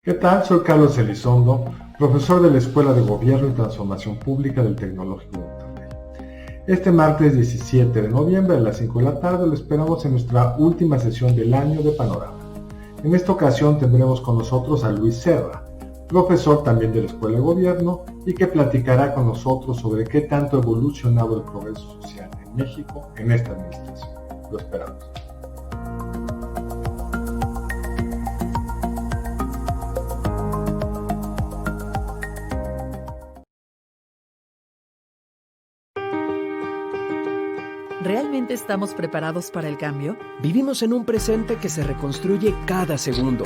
¿Qué tal? Soy Carlos Elizondo, profesor de la Escuela de Gobierno y Transformación Pública del Tecnológico de Monterrey. Este martes 17 de noviembre a las 5 de la tarde lo esperamos en nuestra última sesión del año de Panorama. En esta ocasión tendremos con nosotros a Luis Serra, profesor también de la Escuela de Gobierno y que platicará con nosotros sobre qué tanto ha evolucionado el progreso social en México en esta administración. Lo esperamos. ¿Realmente estamos preparados para el cambio? Vivimos en un presente que se reconstruye cada segundo.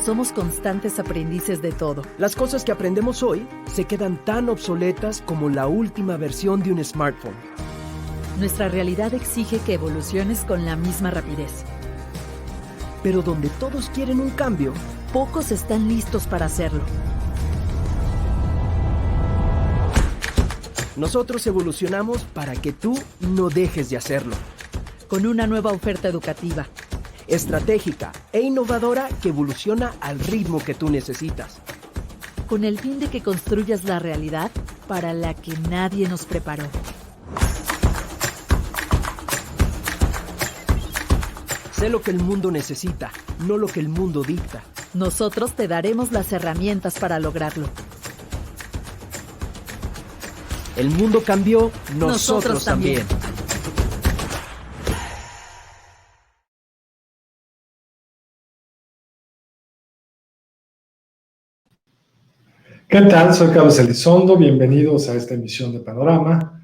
Somos constantes aprendices de todo. Las cosas que aprendemos hoy se quedan tan obsoletas como la última versión de un smartphone. Nuestra realidad exige que evoluciones con la misma rapidez. Pero donde todos quieren un cambio, pocos están listos para hacerlo. Nosotros evolucionamos para que tú no dejes de hacerlo. Con una nueva oferta educativa, estratégica e innovadora que evoluciona al ritmo que tú necesitas. Con el fin de que construyas la realidad para la que nadie nos preparó. Sé lo que el mundo necesita, no lo que el mundo dicta. Nosotros te daremos las herramientas para lograrlo. El mundo cambió, nosotros también. ¿Qué tal? Soy Carlos Elizondo, bienvenidos a esta emisión de Panorama.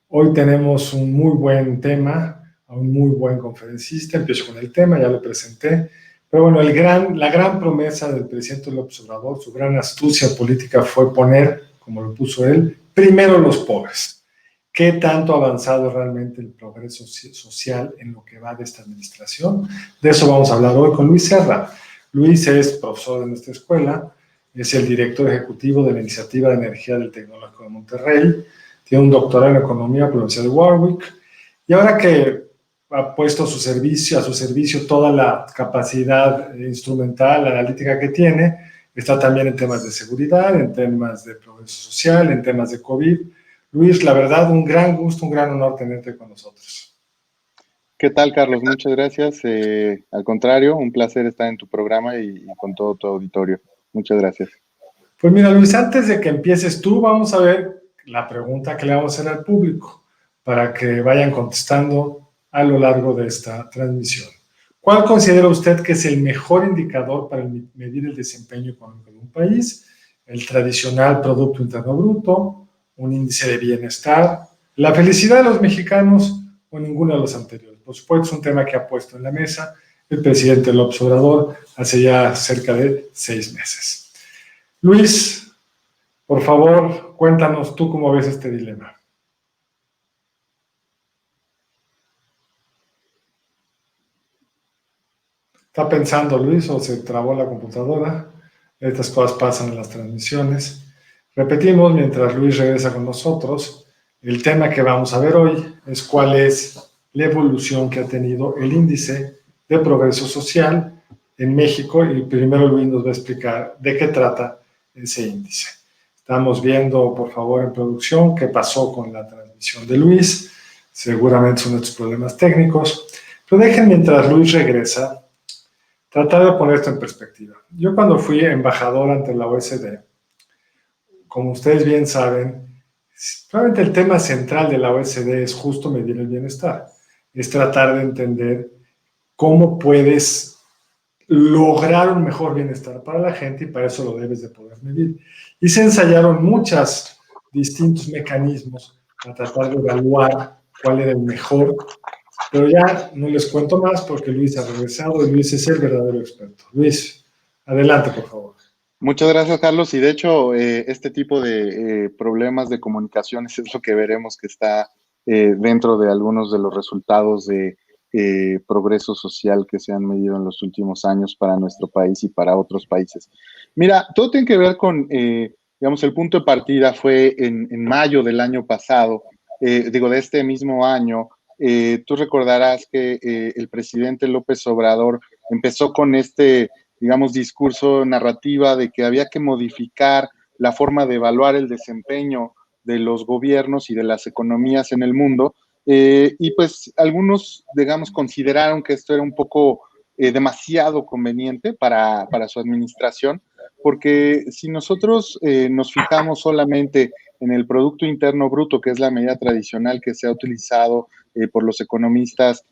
Hoy tenemos un muy buen tema, a un muy buen conferencista. Empiezo con el tema, ya lo presenté. Pero bueno, la gran promesa del presidente López Obrador, su gran astucia política fue poner, como lo puso él, primero los pobres. ¿Qué tanto ha avanzado realmente el progreso social en lo que va de esta administración? De eso vamos a hablar hoy con Luis Serra. Luis es profesor de nuestra escuela, es el director ejecutivo de la Iniciativa de Energía del Tecnológico de Monterrey, tiene un doctorado en Economía por la Universidad de Warwick, y ahora que ha puesto a su servicio toda la capacidad instrumental, analítica que tiene, está también en temas de seguridad, en temas de progreso social, en temas de COVID. Luis, la verdad, un gran gusto, un gran honor tenerte con nosotros. ¿Qué tal, Carlos? Muchas gracias. Al contrario, un placer estar en tu programa y con todo tu auditorio. Muchas gracias. Pues mira, Luis, antes de que empieces tú, vamos a ver la pregunta que le vamos a hacer al público para que vayan contestando a lo largo de esta transmisión. ¿Cuál considera usted que es el mejor indicador para medir el desempeño económico de un país? ¿El tradicional Producto Interno Bruto, un índice de bienestar, la felicidad de los mexicanos o ninguno de los anteriores? Por supuesto, es un tema que ha puesto en la mesa el presidente López Obrador hace ya cerca de 6 meses. Luis, por favor, cuéntanos tú cómo ves este dilema. ¿Está pensando Luis o se trabó la computadora? Estas cosas pasan en las transmisiones. Repetimos, mientras Luis regresa con nosotros, el tema que vamos a ver hoy es cuál es la evolución que ha tenido el índice de progreso social en México, y primero Luis nos va a explicar de qué trata ese índice. Estamos viendo, por favor, en producción qué pasó con la transmisión de Luis. Seguramente son estos problemas técnicos, pero dejen, mientras Luis regresa, tratar de poner esto en perspectiva. Yo cuando fui embajador ante la OECD, como ustedes bien saben, probablemente el tema central de la OECD es justo medir el bienestar. Es tratar de entender cómo puedes lograr un mejor bienestar para la gente, y para eso lo debes de poder medir. Y se ensayaron muchos distintos mecanismos para tratar de evaluar cuál era el mejor. Pero ya no les cuento más porque Luis ha regresado y Luis es el verdadero experto. Luis, adelante, por favor. Muchas gracias, Carlos. Y de hecho, este tipo de problemas de comunicaciones es lo que veremos que está dentro de algunos de los resultados de progreso social que se han medido en los últimos años para nuestro país y para otros países. Mira, todo tiene que ver con, digamos, el punto de partida fue en mayo del año pasado, de este mismo año. Tú recordarás que el presidente López Obrador empezó con digamos, discurso narrativa de que había que modificar la forma de evaluar el desempeño de los gobiernos y de las economías en el mundo. Y pues algunos, digamos, consideraron que esto era un poco demasiado conveniente para su administración, porque si nosotros nos fijamos solamente en el Producto Interno Bruto, que es la medida tradicional que se ha utilizado por los economistas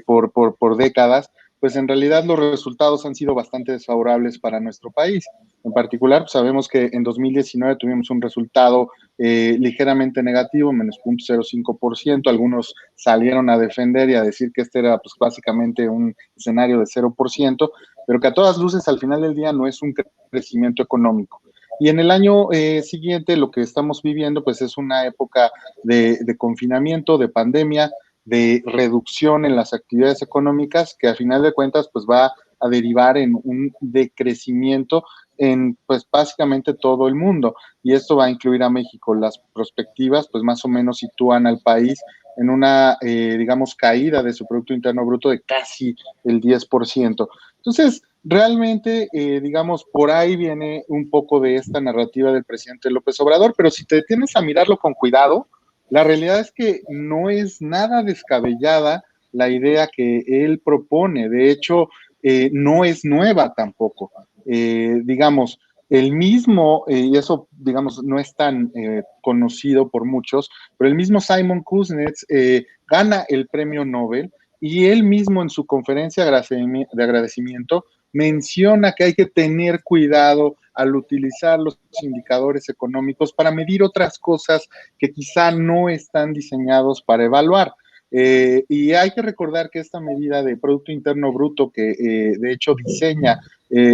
por décadas, pues en realidad los resultados han sido bastante desfavorables para nuestro país. En particular, pues sabemos que en 2019 tuvimos un resultado ligeramente negativo, menos 0.05%. Algunos salieron a defender y a decir que este era pues básicamente un escenario de 0%, pero que a todas luces al final del día no es un crecimiento económico. Y en el año siguiente lo que estamos viviendo pues es una época de confinamiento, de pandemia, de reducción en las actividades económicas que a final de cuentas pues va a derivar en un decrecimiento en pues básicamente todo el mundo, y esto va a incluir a México. Las perspectivas pues más o menos sitúan al país en una digamos caída de su Producto Interno Bruto de casi el 10%. Entonces realmente digamos por ahí viene un poco de esta narrativa del presidente López Obrador, pero si te detienes a mirarlo con cuidado, la realidad es que no es nada descabellada la idea que él propone. De hecho, no es nueva tampoco. Digamos, el mismo, y eso, digamos, no es tan conocido por muchos, pero el mismo Simon Kuznets gana el premio Nobel y él mismo en su conferencia de agradecimiento menciona que hay que tener cuidado al utilizar los indicadores económicos para medir otras cosas que quizá no están diseñados para evaluar. Y hay que recordar que esta medida de Producto Interno Bruto, que de hecho diseña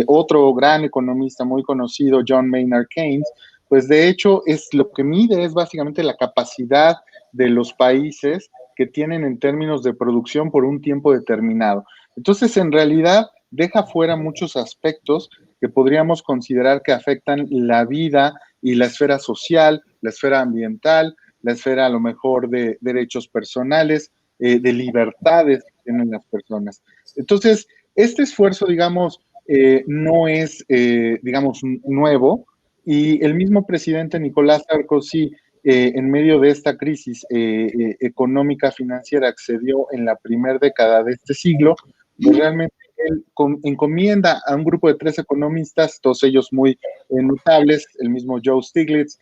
otro gran economista muy conocido, John Maynard Keynes, pues de hecho es lo que mide es básicamente la capacidad de los países que tienen en términos de producción por un tiempo determinado. Entonces, en realidad, deja fuera muchos aspectos que podríamos considerar que afectan la vida y la esfera social, la esfera ambiental, la esfera a lo mejor de derechos personales, de libertades que tienen las personas. Entonces, este esfuerzo, digamos, no es, digamos, nuevo, y el mismo presidente Nicolás Sarkozy, en medio de esta crisis económica financiera que se dio en la primera década de este siglo, pues realmente él encomienda a un grupo de 3 economistas, todos ellos muy notables, el mismo Joe Stiglitz,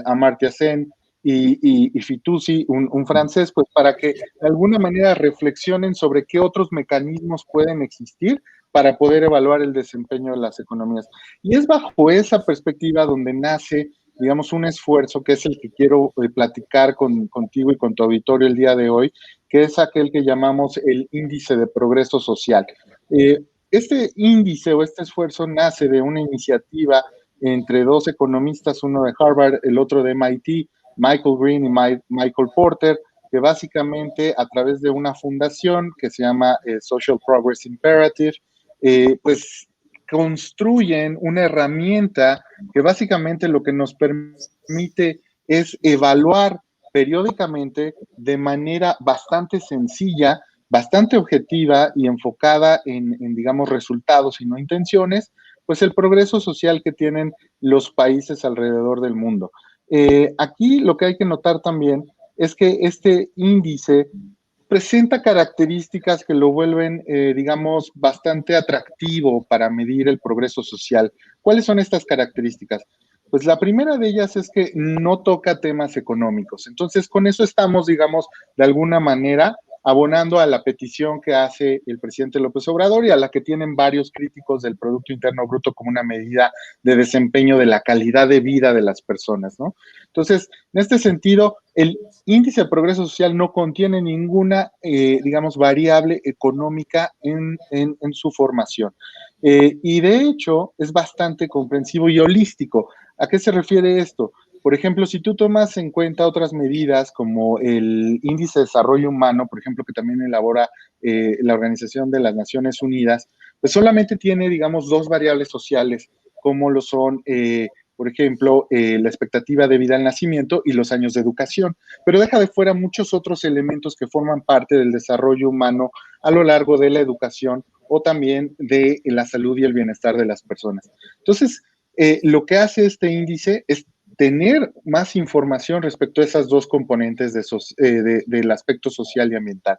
Amartya Sen y Fitoussi, un francés, pues para que de alguna manera reflexionen sobre qué otros mecanismos pueden existir para poder evaluar el desempeño de las economías. Y es bajo esa perspectiva donde nace, digamos, un esfuerzo que es el que quiero platicar contigo y con tu auditorio el día de hoy, que es aquel que llamamos el índice de progreso social. Este índice o este esfuerzo nace de una iniciativa entre 2 economistas, uno de Harvard, el otro de MIT, Michael Green y Michael Porter, que básicamente a través de una fundación que se llama Social Progress Imperative, pues construyen una herramienta que básicamente lo que nos permite es evaluar periódicamente de manera bastante sencilla, bastante objetiva y enfocada en, digamos, resultados y no intenciones, pues el progreso social que tienen los países alrededor del mundo. Aquí lo que hay que notar también es que este índice presenta características que lo vuelven, digamos, bastante atractivo para medir el progreso social. ¿Cuáles son estas características? Pues la primera de ellas es que no toca temas económicos. Entonces, con eso estamos, digamos, de alguna manera abonando a la petición que hace el presidente López Obrador y a la que tienen varios críticos del Producto Interno Bruto como una medida de desempeño de la calidad de vida de las personas, ¿no? Entonces, en este sentido, el índice de progreso social no contiene ninguna, digamos, variable económica en su formación. Y de hecho, es bastante comprensivo y holístico. ¿A qué se refiere esto? Por ejemplo, si tú tomas en cuenta otras medidas como el índice de desarrollo humano, por ejemplo, que también elabora la Organización de las Naciones Unidas, pues solamente tiene, digamos, 2 variables sociales, como lo son, por ejemplo, la expectativa de vida al nacimiento y los años de educación, pero deja de fuera muchos otros elementos que forman parte del desarrollo humano a lo largo de la educación o también de la salud y el bienestar de las personas. Entonces, lo que hace este índice es tener más información respecto a esas dos componentes del aspecto social y ambiental.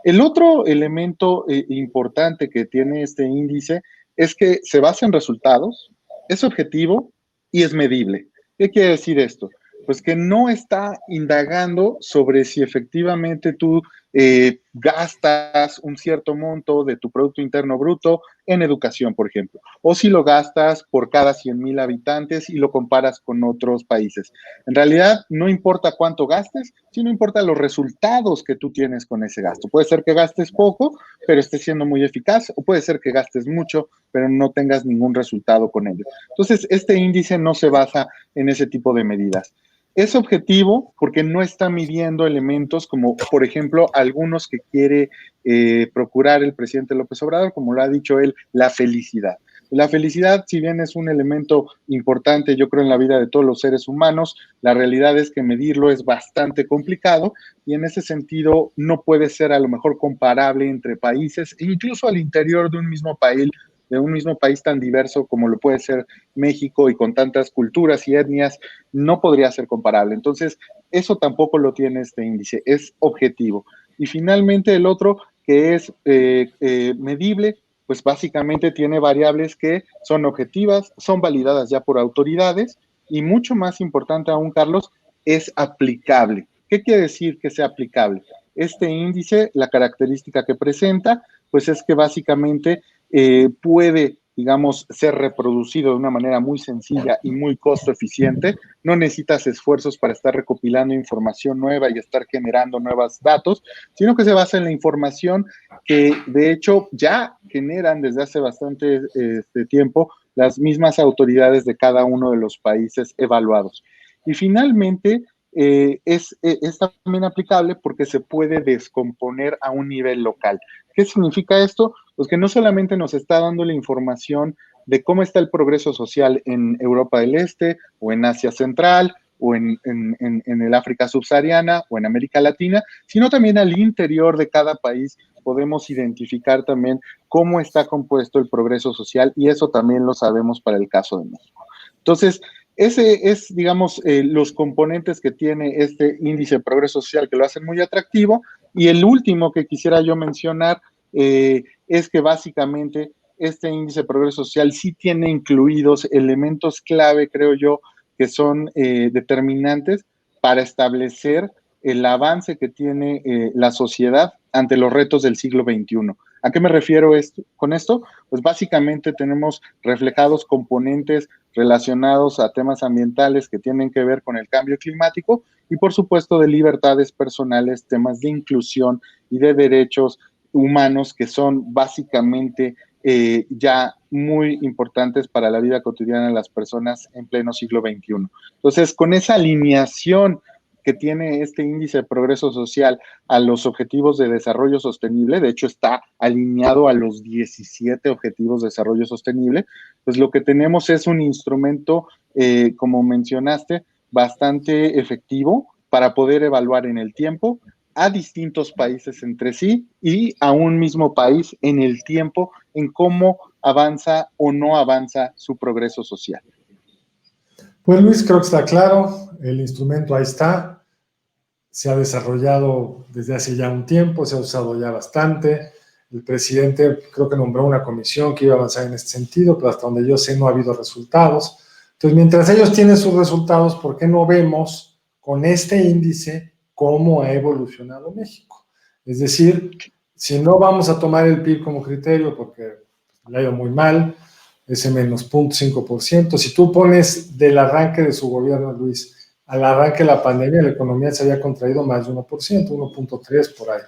El otro elemento importante que tiene este índice es que se basa en resultados, es objetivo y es medible. ¿Qué quiere decir esto? Pues que no está indagando sobre si efectivamente tú gastas un cierto monto de tu Producto Interno Bruto en educación, por ejemplo, o si lo gastas por cada 100,000 habitantes y lo comparas con otros países. En realidad, no importa cuánto gastes, sino importa los resultados que tú tienes con ese gasto. Puede ser que gastes poco, pero estés siendo muy eficaz, o puede ser que gastes mucho, pero no tengas ningún resultado con ello. Entonces, este índice no se basa en ese tipo de medidas. Es objetivo porque no está midiendo elementos como, por ejemplo, algunos que quiere procurar el presidente López Obrador, como lo ha dicho él, la felicidad. La felicidad, si bien es un elemento importante, yo creo, en la vida de todos los seres humanos, la realidad es que medirlo es bastante complicado y en ese sentido no puede ser a lo mejor comparable entre países, incluso al interior de un mismo país tan diverso como lo puede ser México y con tantas culturas y etnias, no podría ser comparable. Entonces, eso tampoco lo tiene este índice, es objetivo. Y finalmente el otro, que es medible, pues básicamente tiene variables que son objetivas, son validadas ya por autoridades y mucho más importante aún, Carlos, es aplicable. ¿Qué quiere decir que sea aplicable? Este índice, la característica que presenta, pues es que básicamente puede, digamos, ser reproducido de una manera muy sencilla y muy costo eficiente. No necesitas esfuerzos para estar recopilando información nueva y estar generando nuevos datos, sino que se basa en la información que de hecho ya generan desde hace bastante tiempo las mismas autoridades de cada uno de los países evaluados. Y finalmente, es también aplicable porque se puede descomponer a un nivel local. ¿Qué significa esto? Pues que no solamente nos está dando la información de cómo está el progreso social en Europa del Este o en Asia Central o en el África subsahariana o en América Latina, sino también al interior de cada país podemos identificar también cómo está compuesto el progreso social y eso también lo sabemos para el caso de México. Entonces, ese es, digamos, los componentes que tiene este índice de progreso social que lo hacen muy atractivo. Y el último que quisiera yo mencionar es que básicamente este índice de progreso social sí tiene incluidos elementos clave, creo yo, que son determinantes para establecer el avance que tiene la sociedad ante los retos del siglo XXI. ¿A qué me refiero con esto? Pues básicamente tenemos reflejados componentes relacionados a temas ambientales que tienen que ver con el cambio climático y por supuesto de libertades personales, temas de inclusión y de derechos humanos que son básicamente ya muy importantes para la vida cotidiana de las personas en pleno siglo XXI. Entonces, con esa alineación que tiene este índice de progreso social a los objetivos de desarrollo sostenible, de hecho está alineado a los 17 objetivos de desarrollo sostenible, pues lo que tenemos es un instrumento, como mencionaste, bastante efectivo para poder evaluar en el tiempo a distintos países entre sí y a un mismo país en el tiempo en cómo avanza o no avanza su progreso social. Pues Luis, creo que está claro, el instrumento ahí está, se ha desarrollado desde hace ya un tiempo, se ha usado ya bastante, el presidente creo que nombró una comisión que iba a avanzar en este sentido, pero hasta donde yo sé no ha habido resultados. Entonces, mientras ellos tienen sus resultados, ¿por qué no vemos con este índice cómo ha evolucionado México? Es decir, si no vamos a tomar el PIB como criterio porque le ha ido muy mal, ese menos 0.5%. Si tú pones del arranque de su gobierno, Luis, al arranque de la pandemia, la economía se había contraído más de 1%, 1.3% por ahí.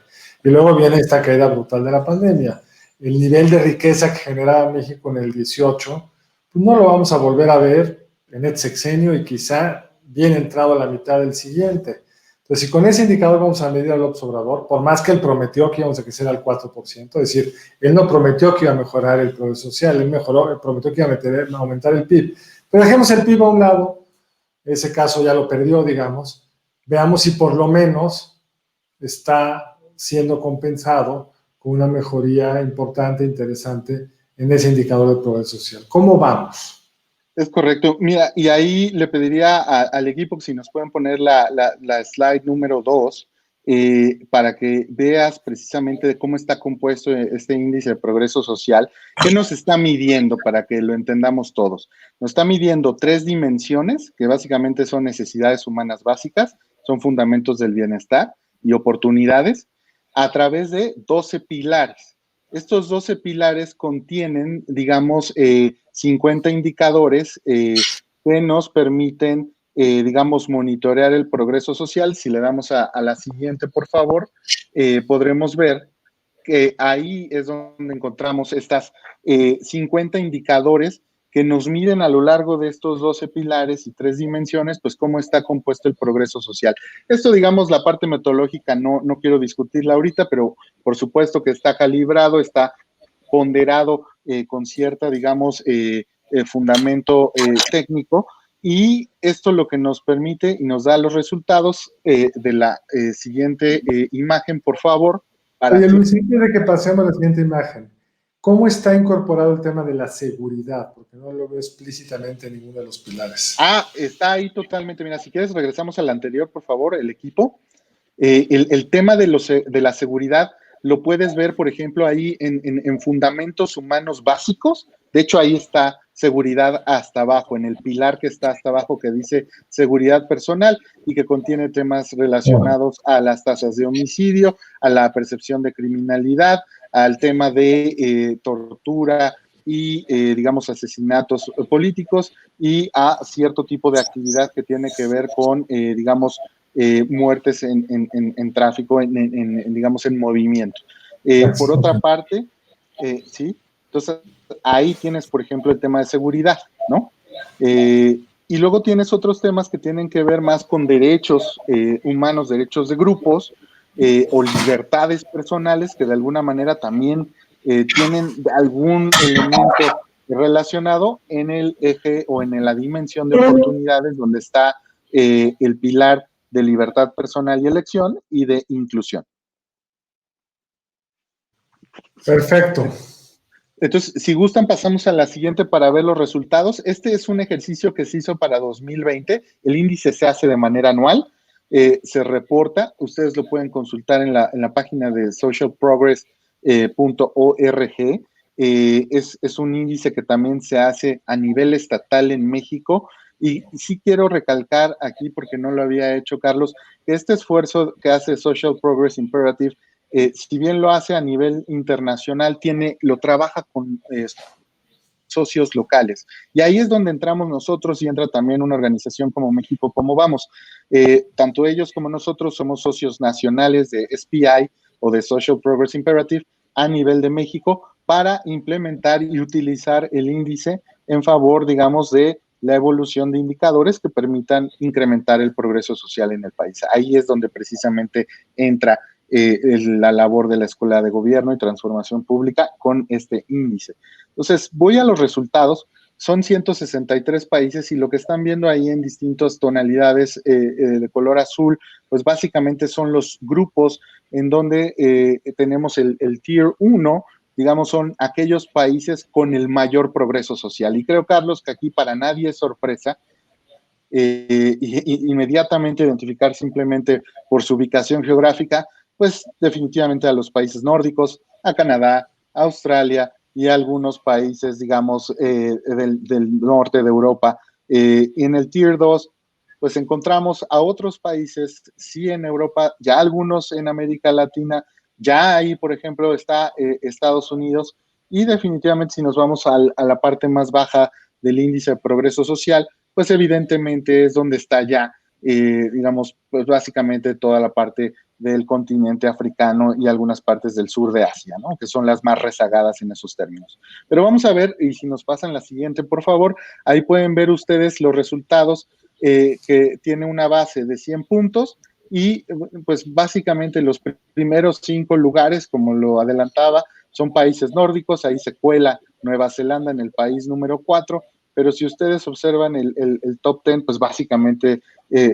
Y luego viene esta caída brutal de la pandemia. El nivel de riqueza que generaba México en el 18, pues no lo vamos a volver a ver en este sexenio y quizá bien entrado a la mitad del siguiente. Entonces, si con ese indicador vamos a medir al López Obrador, por más que él prometió que íbamos a crecer al 4%, es decir, él no prometió que iba a mejorar el progreso social, él prometió que iba a aumentar el PIB. Pero dejemos el PIB a un lado, ese caso ya lo perdió, digamos, veamos si por lo menos está siendo compensado con una mejoría importante, interesante en ese indicador de progreso social. ¿Cómo vamos? Es correcto. Mira, y ahí le pediría al equipo que si nos pueden poner la slide número 2 para que veas precisamente de cómo está compuesto este índice de progreso social. ¿Qué nos está midiendo para que lo entendamos todos? Nos está midiendo 3 dimensiones, que básicamente son necesidades humanas básicas, son fundamentos del bienestar y oportunidades, a través de 12 pilares. Estos 12 pilares contienen, digamos, 50 indicadores que nos permiten, digamos, monitorear el progreso social. Si le damos a la siguiente, por favor, podremos ver que ahí es donde encontramos estas 50 indicadores que nos miden a lo largo de estos 12 pilares y 3 dimensiones, pues cómo está compuesto el progreso social. Esto, digamos, la parte metodológica no quiero discutirla ahorita, pero por supuesto que está calibrado, está ponderado con cierta, digamos, fundamento técnico, y esto lo que nos permite y nos da los resultados de la siguiente imagen, por favor. Oye, Luis, antes de que pasemos a la siguiente imagen, ¿cómo está incorporado el tema de la seguridad? Porque no lo veo explícitamente en ninguno de los pilares. Está ahí totalmente. Mira, si quieres regresamos al anterior, por favor, el equipo. El tema de la seguridad lo puedes ver, por ejemplo, ahí en fundamentos humanos básicos. De hecho, ahí está seguridad hasta abajo, en el pilar que está hasta abajo que dice seguridad personal y que contiene temas relacionados a las tasas de homicidio, a la percepción de criminalidad, al tema de tortura y, digamos, asesinatos políticos, y a cierto tipo de actividad que tiene que ver con, digamos, muertes en tráfico, digamos, en movimiento. Por otra parte, sí, entonces ahí tienes, por ejemplo, el tema de seguridad, ¿no? Y luego tienes otros temas que tienen que ver más con derechos humanos, derechos de grupos o libertades personales, que de alguna manera también tienen algún elemento relacionado en el eje o en la dimensión de oportunidades, donde está el pilar de libertad personal y elección y de inclusión. Perfecto. Entonces, si gustan, pasamos a la siguiente para ver los resultados. Este es un ejercicio que se hizo para 2020. El índice se hace de manera anual, se reporta. Ustedes lo pueden consultar en la página de socialprogress.org. Es un índice que también se hace a nivel estatal en México. Y sí quiero recalcar aquí, porque no lo había hecho Carlos, que este esfuerzo que hace Social Progress Imperative, si bien lo hace a nivel internacional, lo trabaja con socios locales. Y ahí es donde entramos nosotros, y entra también una organización como México Cómo Vamos. Tanto ellos como nosotros somos socios nacionales de SPI o de Social Progress Imperative a nivel de México, para implementar y utilizar el índice en favor, digamos, de la evolución de indicadores que permitan incrementar el progreso social en el país. Ahí es donde precisamente entra la labor de la Escuela de Gobierno y Transformación Pública con este índice. Entonces, voy a los resultados. Son 163 países, y lo que están viendo ahí en distintas tonalidades de color azul, pues básicamente son los grupos en donde tenemos el Tier 1, digamos, son aquellos países con el mayor progreso social. Y creo, Carlos, que aquí para nadie es sorpresa inmediatamente identificar simplemente por su ubicación geográfica, pues definitivamente a los países nórdicos, a Canadá, a Australia y a algunos países, digamos, del norte de Europa. En el Tier 2, pues encontramos a otros países, sí en Europa, ya algunos en América Latina, ya ahí, por ejemplo, está Estados Unidos, y definitivamente si nos vamos a la parte más baja del índice de progreso social, pues evidentemente es donde está ya, digamos, pues básicamente toda la parte del continente africano y algunas partes del sur de Asia, ¿no? Que son las más rezagadas en esos términos. Pero vamos a ver, y si nos pasan la siguiente, por favor, ahí pueden ver ustedes los resultados, que tiene una base de 100 puntos, y pues básicamente los primeros 5 lugares, como lo adelantaba, son países nórdicos. Ahí se cuela Nueva Zelanda en el país número 4, pero si ustedes observan el top 10, pues básicamente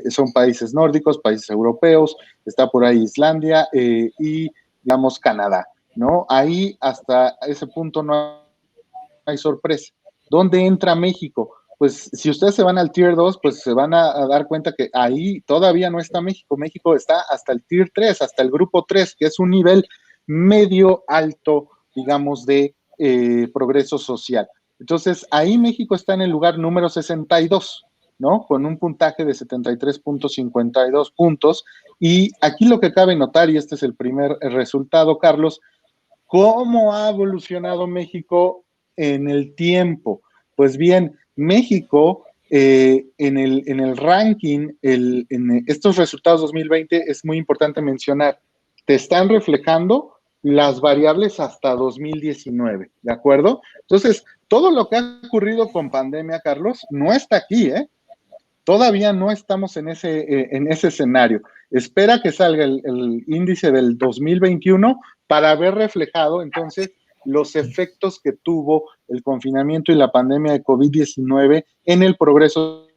son países nórdicos, países europeos, está por ahí Islandia y, digamos, Canadá. ¿no? Ahí hasta ese punto no hay sorpresa. ¿Dónde entra México? Pues si ustedes se van al Tier 2, pues se van a dar cuenta que ahí todavía no está México. México está hasta el Tier 3, hasta el grupo 3, que es un nivel medio alto, digamos, de progreso social. Entonces, ahí México está en el lugar número 62, ¿no? Con un puntaje de 73.52 puntos. Y aquí lo que cabe notar, y este es el primer resultado, Carlos, ¿cómo ha evolucionado México en el tiempo? Pues bien, México en el ranking, en estos resultados 2020 es muy importante mencionar, te están reflejando las variables hasta 2019, ¿de acuerdo? Entonces, todo lo que ha ocurrido con pandemia, Carlos, no está aquí, ¿eh? Todavía no estamos en ese escenario. Espera que salga el índice del 2021 para ver reflejado entonces los efectos que tuvo el confinamiento y la pandemia de COVID-19 en el progreso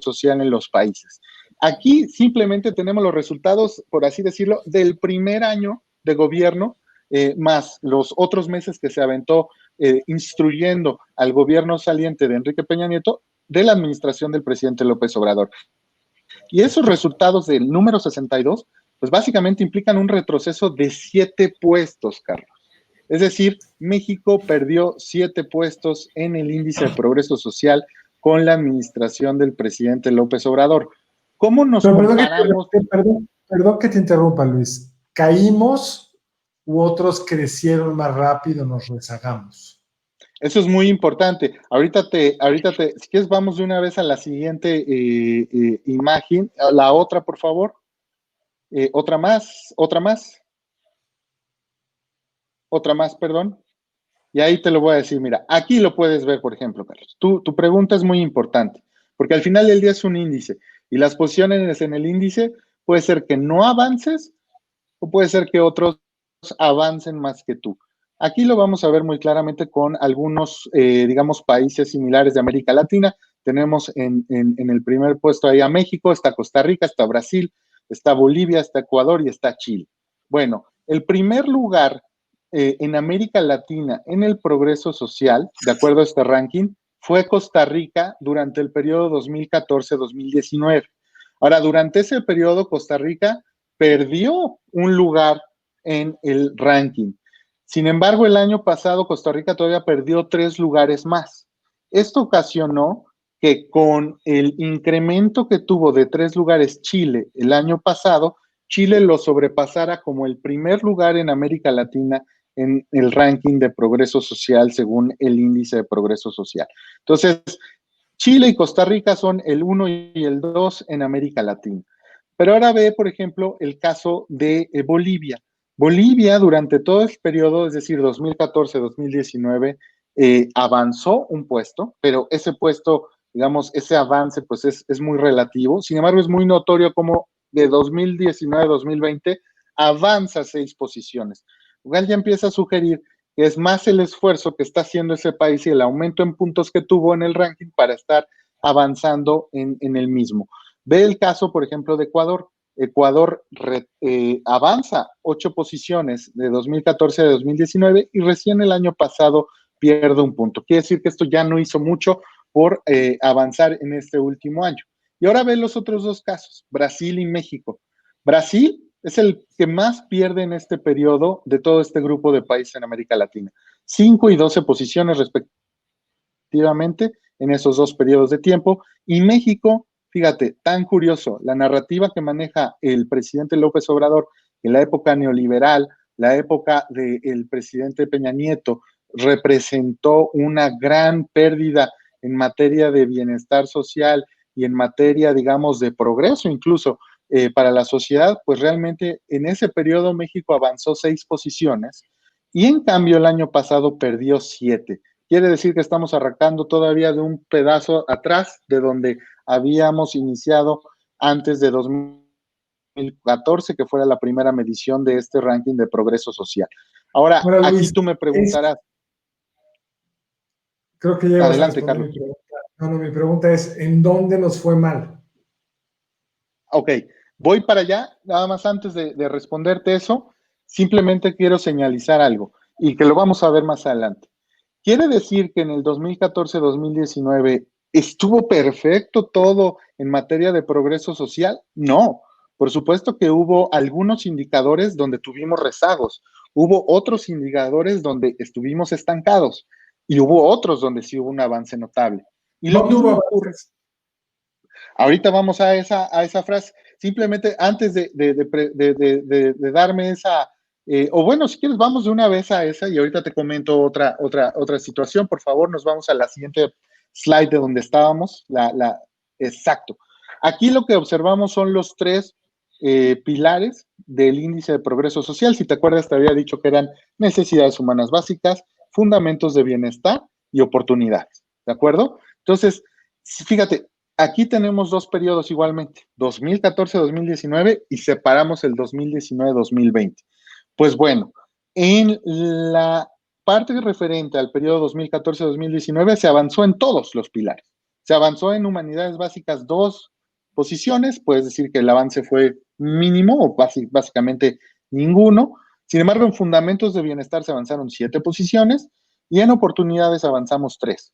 social en los países. Aquí simplemente tenemos los resultados, por así decirlo, del primer año de gobierno, más los otros meses que se aventó instruyendo al gobierno saliente de Enrique Peña Nieto de la administración del presidente López Obrador. Y esos resultados del número 62, pues básicamente implican un retroceso de 7 puestos, Carlos. Es decir, México perdió 7 puestos en el índice de progreso social con la administración del presidente López Obrador. ¿Cómo nos comparamos? Perdón que te interrumpa, Luis. ¿Caímos u otros crecieron más rápido, nos rezagamos? Eso es muy importante. Ahorita si quieres, vamos de una vez a la siguiente imagen. La otra, por favor. Otra más, perdón. Y ahí te lo voy a decir, mira, aquí lo puedes ver, por ejemplo, Carlos. Tu pregunta es muy importante, porque al final del día es un índice, y las posiciones en el índice puede ser que no avances, o puede ser que otros avancen más que tú. Aquí lo vamos a ver muy claramente con algunos, digamos, países similares de América Latina. Tenemos en el primer puesto ahí a México, está Costa Rica, está Brasil, está Bolivia, está Ecuador y está Chile. Bueno, el primer lugar en América Latina en el progreso social, de acuerdo a este ranking, fue Costa Rica durante el periodo 2014-2019. Ahora, durante ese periodo, Costa Rica perdió un lugar en el ranking. Sin embargo, el año pasado Costa Rica todavía perdió 3 lugares más. Esto ocasionó que con el incremento que tuvo de 3 lugares Chile el año pasado, Chile lo sobrepasara como el primer lugar en América Latina en el ranking de progreso social según el índice de progreso social. Entonces, Chile y Costa Rica son el 1 y el 2 en América Latina. Pero ahora ve, por ejemplo, el caso de Bolivia. Bolivia durante todo el periodo, es decir, 2014-2019, avanzó un puesto, pero ese puesto, digamos, ese avance, pues es muy relativo. Sin embargo, es muy notorio como de 2019-2020 avanza 6 posiciones. Lo cual ya empieza a sugerir que es más el esfuerzo que está haciendo ese país y el aumento en puntos que tuvo en el ranking para estar avanzando en el mismo. Ve el caso, por ejemplo, de Ecuador. Ecuador avanza 8 posiciones de 2014 a 2019 y recién el año pasado pierde un punto. Quiere decir que esto ya no hizo mucho por avanzar en este último año. Y ahora ve los otros 2 casos, Brasil y México. Brasil es el que más pierde en este periodo de todo este grupo de países en América Latina. 5 y 12 posiciones respectivamente en esos 2 periodos de tiempo. Y México, fíjate, tan curioso, la narrativa que maneja el presidente López Obrador en la época neoliberal, la época del presidente Peña Nieto, representó una gran pérdida en materia de bienestar social y en materia, digamos, de progreso incluso para la sociedad, pues realmente en ese periodo México avanzó 6 posiciones y en cambio el año pasado perdió 7. Quiere decir que estamos arrancando todavía de un pedazo atrás de donde habíamos iniciado antes de 2014, que fuera la primera medición de este ranking de progreso social. Ahora, aquí Luis, tú me preguntarás. Creo que ya adelante, Carlos. Mi pregunta es, ¿en dónde nos fue mal? Ok, voy para allá, nada más antes de responderte eso. simplemente quiero señalizar algo y que lo vamos a ver más adelante. ¿Quiere decir que en el 2014-2019 estuvo perfecto todo en materia de progreso social? No. Por supuesto que hubo algunos indicadores donde tuvimos rezagos, hubo otros indicadores donde estuvimos estancados y hubo otros donde sí hubo un avance notable. Y lo ¿Dónde hubo mismo ocurre. avances? Ahorita vamos a esa frase. Simplemente antes de darme esa, o bueno, si quieres, vamos de una vez a esa y ahorita te comento otra situación. Por favor, nos vamos a la siguiente slide de donde estábamos. Exacto. Aquí lo que observamos son los tres pilares del índice de progreso social. Si te acuerdas, te había dicho que eran necesidades humanas básicas, fundamentos de bienestar y oportunidades. ¿De acuerdo? Entonces, fíjate, aquí tenemos dos periodos igualmente, 2014-2019 y separamos el 2019-2020. Pues bueno, en la parte referente al periodo 2014-2019 se avanzó en todos los pilares. Se avanzó en humanidades básicas 2 posiciones, puedes decir que el avance fue mínimo o básicamente ninguno. Sin embargo, en fundamentos de bienestar se avanzaron 7 posiciones y en oportunidades avanzamos 3.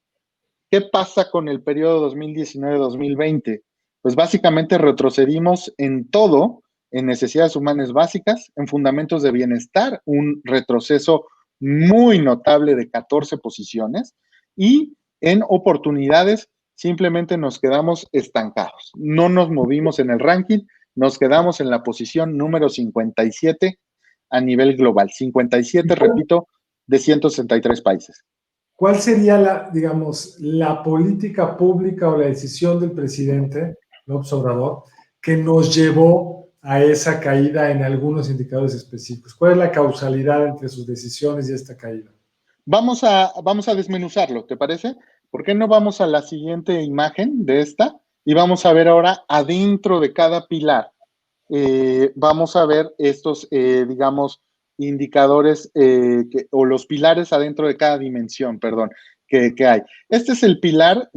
¿Qué pasa con el periodo 2019-2020? Pues básicamente retrocedimos en todo, en necesidades humanas básicas, en fundamentos de bienestar, un retroceso muy notable de 14 posiciones, y en oportunidades simplemente nos quedamos estancados. No nos movimos en el ranking, nos quedamos en la posición número 57 a nivel global. 57, repito, de 163 países. ¿Cuál sería digamos, la política pública o la decisión del presidente López Obrador que nos llevó a esa caída en algunos indicadores específicos? ¿Cuál es la causalidad entre sus decisiones y esta caída? Vamos a desmenuzarlo, ¿te parece? ¿Por qué no vamos a la siguiente imagen de esta? Y vamos a ver ahora adentro de cada pilar. Vamos a ver estos, digamos, indicadores o los pilares adentro de cada dimensión, perdón, que hay. Este es el pilar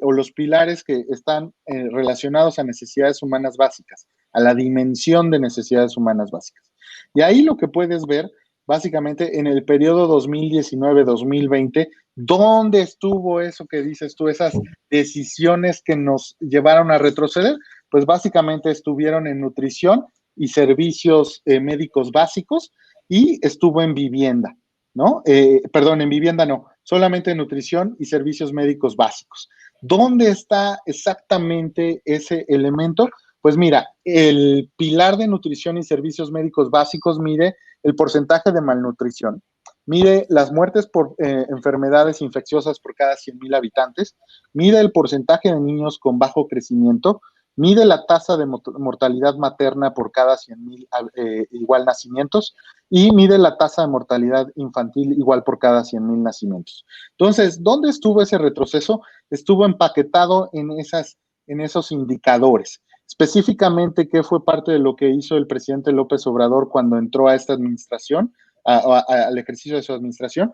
o los pilares que están relacionados a necesidades humanas básicas, a la dimensión de necesidades humanas básicas. Y ahí lo que puedes ver, básicamente, en el periodo 2019-2020, ¿dónde estuvo eso que dices tú, esas decisiones que nos llevaron a retroceder? Pues básicamente estuvieron en nutrición y servicios médicos básicos y estuvo en vivienda, ¿no? Perdón, en vivienda no, solamente en nutrición y servicios médicos básicos. ¿Dónde está exactamente ese elemento? Pues mira, el pilar de nutrición y servicios médicos básicos mide el porcentaje de malnutrición, mide las muertes por enfermedades infecciosas por cada 100,000 habitantes, mide el porcentaje de niños con bajo crecimiento, mide la tasa de mortalidad materna por cada 100,000 igual nacimientos y mide la tasa de mortalidad infantil igual por cada 100,000 nacimientos. Entonces, ¿dónde estuvo ese retroceso? Estuvo empaquetado en esos indicadores. Específicamente, ¿qué fue parte de lo que hizo el presidente López Obrador cuando entró a esta administración, al ejercicio de su administración?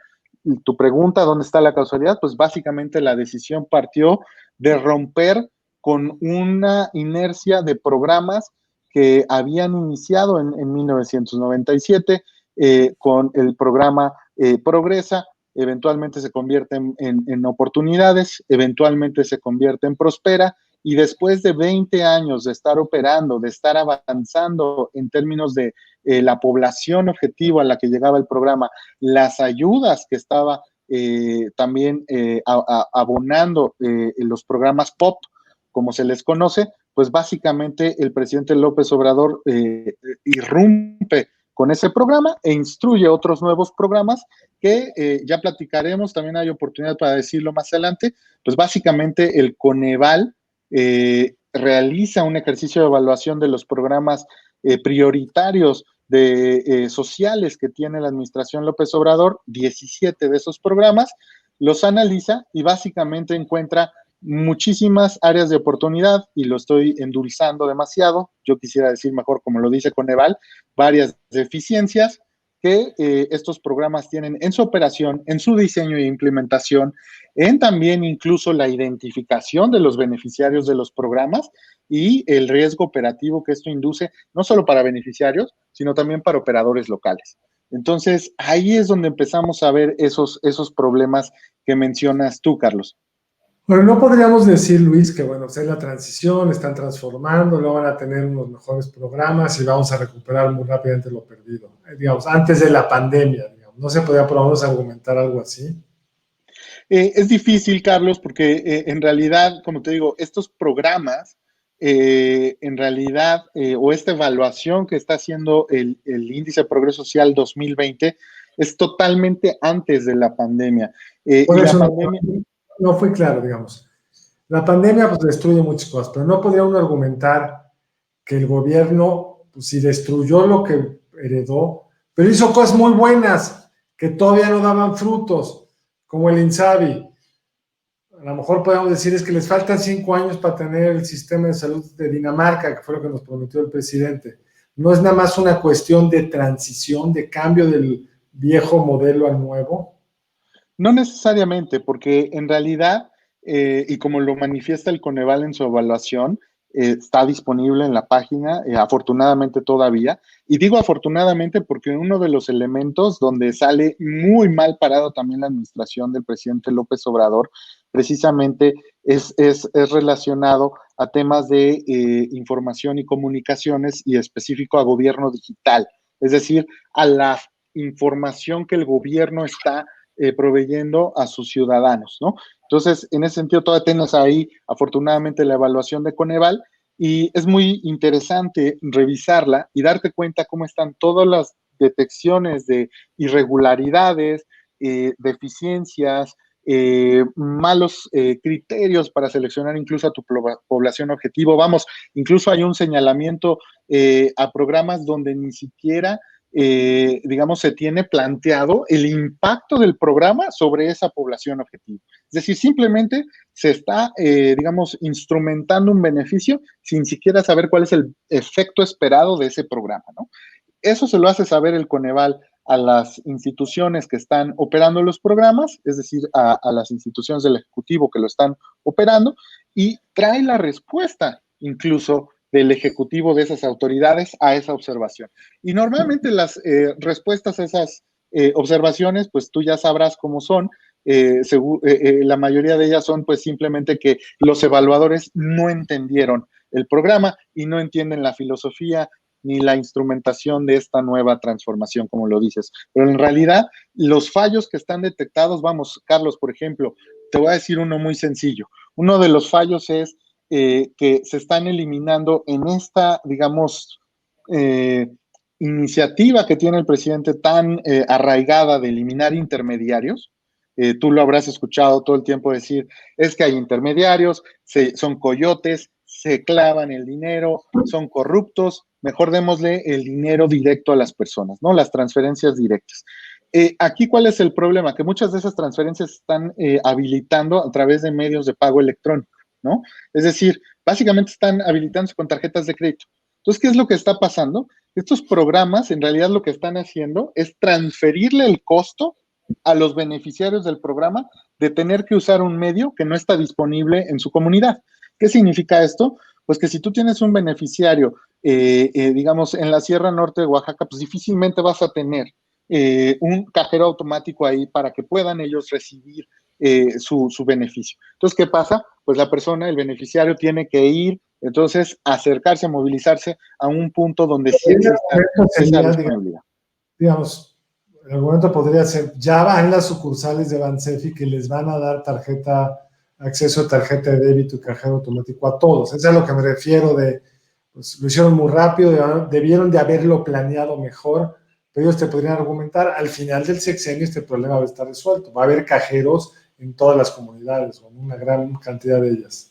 Tu pregunta, ¿dónde está la causalidad? Pues básicamente la decisión partió de romper con una inercia de programas que habían iniciado en 1997 con el programa Progresa, eventualmente se convierte en oportunidades, eventualmente se convierte en Prospera, y después de 20 años de estar operando, de estar avanzando en términos de la población objetivo a la que llegaba el programa, las ayudas que estaba también abonando los programas POP, como se les conoce, pues básicamente el presidente López Obrador irrumpe con ese programa e instruye otros nuevos programas que ya platicaremos, también hay oportunidad para decirlo más adelante. Pues básicamente el Coneval realiza un ejercicio de evaluación de los programas prioritarios sociales que tiene la administración López Obrador, 17 de esos programas, los analiza y básicamente encuentra muchísimas áreas de oportunidad, y lo estoy endulzando demasiado, yo quisiera decir mejor como lo dice Coneval, varias deficiencias que estos programas tienen en su operación, en su diseño e implementación, en también incluso la identificación de los beneficiarios de los programas y el riesgo operativo que esto induce, no solo para beneficiarios, sino también para operadores locales. Entonces, ahí es donde empezamos a ver esos problemas que mencionas tú, Carlos. Bueno, no podríamos decir, Luis, que bueno, pues es la transición, están transformando, luego van a tener unos mejores programas y vamos a recuperar muy rápidamente lo perdido. Digamos, antes de la pandemia, digamos, ¿no se podía por lo menos argumentar algo así? Es difícil, Carlos, porque en realidad, como te digo, estos programas, en realidad, o esta evaluación que está haciendo el Índice de Progreso Social 2020, es totalmente antes de la pandemia. Por Y la eso pandemia... no fue claro, digamos. La pandemia pues destruye muchas cosas, pero no podría uno argumentar que el gobierno, pues sí destruyó lo que heredó, pero hizo cosas muy buenas que todavía no daban frutos, como el INSABI. A lo mejor podemos decir es que les faltan 5 años para tener el sistema de salud de Dinamarca, que fue lo que nos prometió el presidente. No es nada más una cuestión de transición, de cambio del viejo modelo al nuevo. No necesariamente, porque en realidad, y como lo manifiesta el Coneval en su evaluación, está disponible en la página, afortunadamente todavía. Y digo afortunadamente porque uno de los elementos donde sale muy mal parado también la administración del presidente López Obrador, precisamente es relacionado a temas de información y comunicaciones y específico a gobierno digital, es decir, a la información que el gobierno está proveyendo a sus ciudadanos, ¿no? Entonces, en ese sentido, todavía tienes ahí, afortunadamente, la evaluación de Coneval y es muy interesante revisarla y darte cuenta cómo están todas las detecciones de irregularidades, deficiencias, malos criterios para seleccionar incluso a tu población objetivo. Vamos, incluso hay un señalamiento a programas donde ni siquiera digamos, se tiene planteado el impacto del programa sobre esa población objetivo. Es decir, simplemente se está, digamos, instrumentando un beneficio sin siquiera saber cuál es el efecto esperado de ese programa, ¿no? Eso se lo hace saber el Coneval a las instituciones que están operando los programas, es decir, a las instituciones del Ejecutivo que lo están operando, y trae la respuesta incluso del ejecutivo de esas autoridades a esa observación. Y normalmente las respuestas a esas observaciones, pues tú ya sabrás cómo son. La mayoría de ellas son pues simplemente que los evaluadores no entendieron el programa y no entienden la filosofía ni la instrumentación de esta nueva transformación, como lo dices. Pero en realidad, los fallos que están detectados, vamos, Carlos, por ejemplo, te voy a decir uno muy sencillo. Uno de los fallos es que se están eliminando en esta, digamos, iniciativa que tiene el presidente tan arraigada de eliminar intermediarios. Tú lo habrás escuchado todo el tiempo decir, es que hay intermediarios, son coyotes, se clavan el dinero, son corruptos, mejor démosle el dinero directo a las personas, ¿no? Las transferencias directas. Aquí, ¿cuál es el problema? Que muchas de esas transferencias están habilitando a través de medios de pago electrónico, ¿no? Es decir, básicamente están habilitándose con tarjetas de crédito. Entonces, ¿qué es lo que está pasando? Estos programas, en realidad, lo que están haciendo es transferirle el costo a los beneficiarios del programa de tener que usar un medio que no está disponible en su comunidad. ¿Qué significa esto? Pues que si tú tienes un beneficiario, digamos, en la Sierra Norte de Oaxaca, pues difícilmente vas a tener un cajero automático ahí para que puedan ellos recibir su beneficio. Entonces, ¿qué pasa? Pues la persona, el beneficiario, tiene que ir, entonces, acercarse, movilizarse a un punto donde sí exista esa disponibilidad. Digamos, el argumento podría ser, ya van las sucursales de Bansefi que les van a dar acceso a tarjeta de débito y cajero automático a todos. Eso es a lo que me refiero de, pues lo hicieron muy rápido, debieron de haberlo planeado mejor, pero ellos te podrían argumentar, al final del sexenio este problema va a estar resuelto, va a haber cajeros en todas las comunidades, o en una gran cantidad de ellas.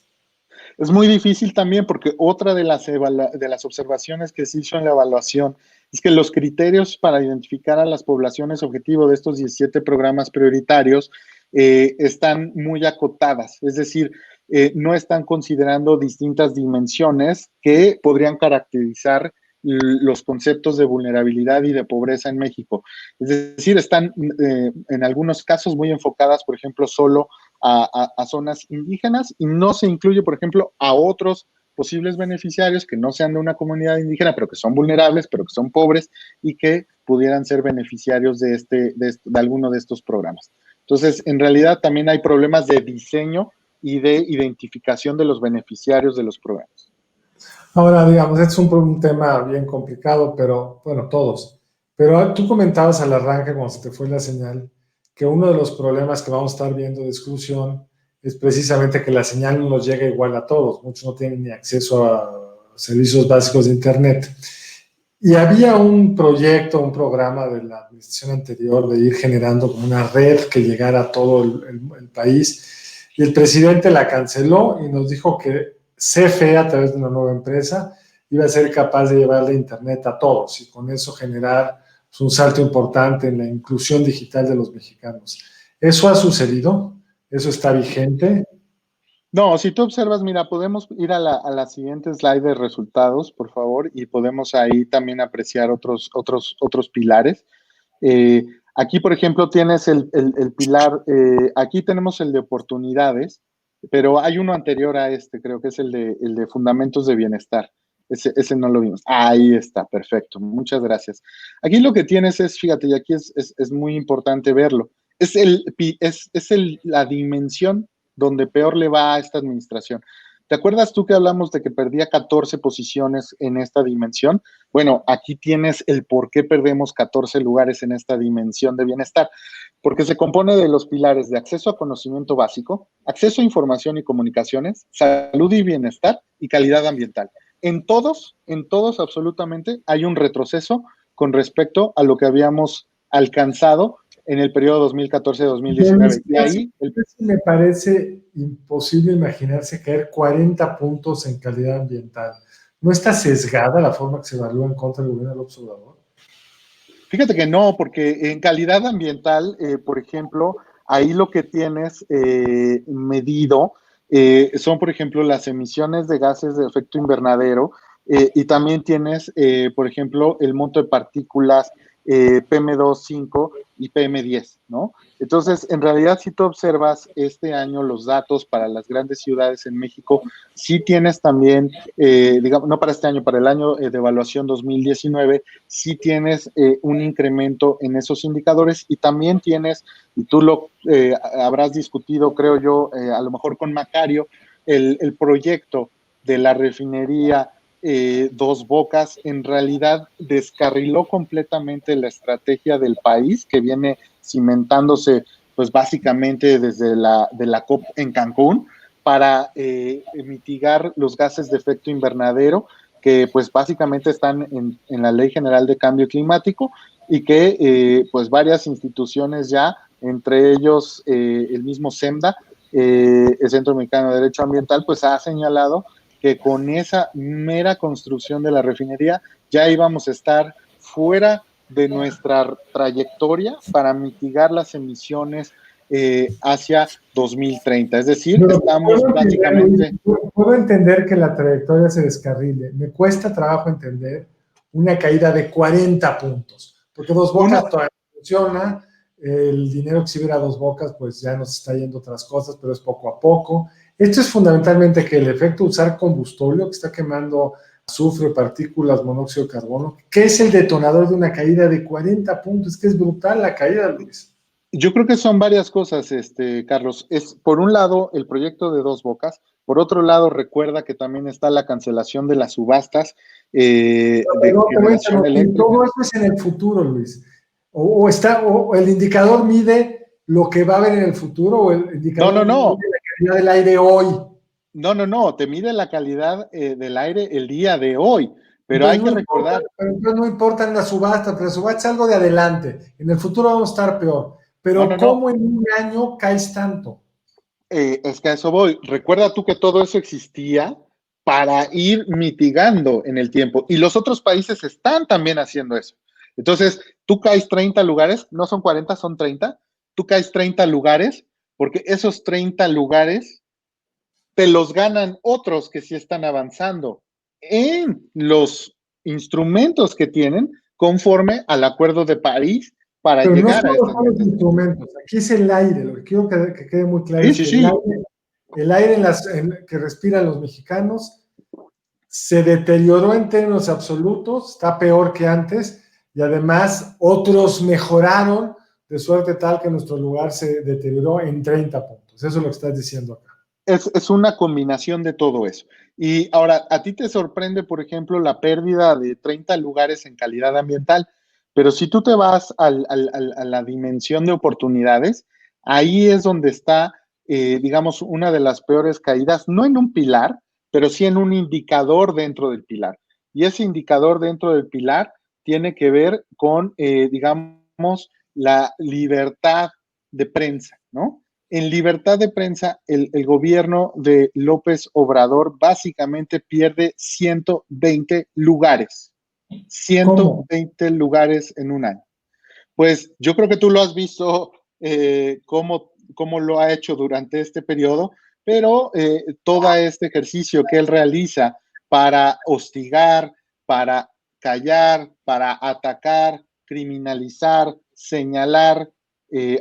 Es muy difícil también porque otra de las observaciones que se hizo en la evaluación es que los criterios para identificar a las poblaciones objetivo de estos 17 programas prioritarios están muy acotadas, es decir, no están considerando distintas dimensiones que podrían caracterizar los conceptos de vulnerabilidad y de pobreza en México. Es decir, están en algunos casos muy enfocadas, por ejemplo, solo a zonas indígenas y no se incluye, por ejemplo, a otros posibles beneficiarios que no sean de una comunidad indígena, pero que son vulnerables, pero que son pobres y que pudieran ser beneficiarios de alguno de estos programas. Entonces, en realidad también hay problemas de diseño y de identificación de los beneficiarios de los programas. Ahora, digamos, este es un tema bien complicado, pero bueno, todos. Pero tú comentabas al arranque, cuando se te fue la señal, que uno de los problemas que vamos a estar viendo de exclusión es precisamente que la señal no nos llega igual a todos. Muchos no tienen ni acceso a servicios básicos de Internet. Y había un proyecto, un programa de la administración anterior de ir generando como una red que llegara a todo el país. Y el presidente la canceló y nos dijo que CFE, a través de una nueva empresa, iba a ser capaz de llevarle Internet a todos y con eso generar un salto importante en la inclusión digital de los mexicanos. ¿Eso ha sucedido? ¿Eso está vigente? No, si tú observas, mira, podemos ir a la siguiente slide de resultados, por favor, y podemos ahí también apreciar otros pilares. Eh, Aquí, por ejemplo, tienes el pilar, aquí tenemos el de oportunidades, pero hay uno anterior a este, creo que es el de fundamentos de bienestar. Ese no lo vimos. Ahí está, perfecto. Muchas gracias. Aquí lo que tienes es, fíjate, y aquí es muy importante verlo, la dimensión donde peor le va a esta administración. ¿Te acuerdas tú que hablamos de que perdía 14 posiciones en esta dimensión? Bueno, aquí tienes el por qué perdemos 14 lugares en esta dimensión de bienestar, porque se compone de los pilares de acceso a conocimiento básico, acceso a información y comunicaciones, salud y bienestar y calidad ambiental. En todos absolutamente hay un retroceso con respecto a lo que habíamos alcanzado en el periodo 2014-2019. Y ahí me parece imposible imaginarse caer 40 puntos en calidad ambiental. ¿No está sesgada la forma que se evalúa en contra del gobierno del observador? Fíjate que no, porque en calidad ambiental, por ejemplo, ahí lo que tienes medido son, por ejemplo, las emisiones de gases de efecto invernadero y también tienes, por ejemplo, el monto de partículas PM2.5 y PM10, ¿no? Entonces, en realidad, si tú observas este año los datos para las grandes ciudades en México, sí tienes también, digamos, no para este año, para el año de evaluación 2019, sí tienes un incremento en esos indicadores y también tienes, y tú lo habrás discutido, creo yo, a lo mejor con Macario, el proyecto de la refinería Dos Bocas en realidad descarriló completamente la estrategia del país que viene cimentándose pues básicamente desde de la COP en Cancún para mitigar los gases de efecto invernadero que pues básicamente están en la Ley General de Cambio Climático y que pues varias instituciones ya, entre ellos el mismo SEMDA, el Centro Mexicano de Derecho Ambiental, pues ha señalado que con esa mera construcción de la refinería ya íbamos a estar fuera de nuestra trayectoria para mitigar las emisiones hacia 2030. Es decir, Pero estamos básicamente... Puedo entender que la trayectoria se descarrile. Me cuesta trabajo entender una caída de 40 puntos, porque Dos Bocas todavía funciona, el dinero que se hubiera a Dos Bocas pues ya nos está yendo otras cosas, pero es poco a poco. Esto es fundamentalmente que el efecto de usar combustible que está quemando azufre, partículas, monóxido de carbono, que es el detonador de una caída de 40 puntos, que es brutal la caída, Luis. Yo creo que son varias cosas, Carlos. Es, por un lado, el proyecto de Dos Bocas. Por otro lado, recuerda que también está la cancelación de las subastas de generación eléctrica. Todo eso es en el futuro, Luis. O el indicador mide lo que va a haber en el futuro, o el indicador mide la calidad del aire hoy. No, te mide la calidad del aire el día de hoy. Pero entonces, hay que recordar. Entonces no importan las subastas, pero la subasta es algo de adelante. En el futuro vamos a estar peor. Pero ¿cómo en un año caes tanto? Es que a eso voy. Recuerda tú que todo eso existía para ir mitigando en el tiempo. Y los otros países están también haciendo eso. Entonces, tú caes 30 lugares, no son 40, son 30. Tú caes 30 lugares, porque esos 30 lugares te los ganan otros que sí están avanzando en los instrumentos que tienen conforme al Acuerdo de París para Pero no llegar a solo estas son los metas. instrumentos, aquí es el aire, lo que quiero que quede muy claro Sí, es sí, que sí. el aire que respiran los mexicanos se deterioró en términos absolutos, está peor que antes, y además otros mejoraron de suerte tal que nuestro lugar se deterioró en 30 puntos. Eso es lo que estás diciendo acá. Es una combinación de todo eso. Y ahora, a ti te sorprende, por ejemplo, la pérdida de 30 lugares en calidad ambiental, pero si tú te vas a la dimensión de oportunidades, ahí es donde está, digamos, una de las peores caídas, no en un pilar, pero sí en un indicador dentro del pilar. Y ese indicador dentro del pilar tiene que ver con, digamos, la libertad de prensa, ¿no? En libertad de prensa, el gobierno de López Obrador básicamente pierde 120 lugares. ¿Cómo? 120 lugares en un año. Pues yo creo que tú lo has visto cómo lo ha hecho durante este periodo, pero todo este ejercicio que él realiza para hostigar, para callar, para atacar, criminalizar, señalar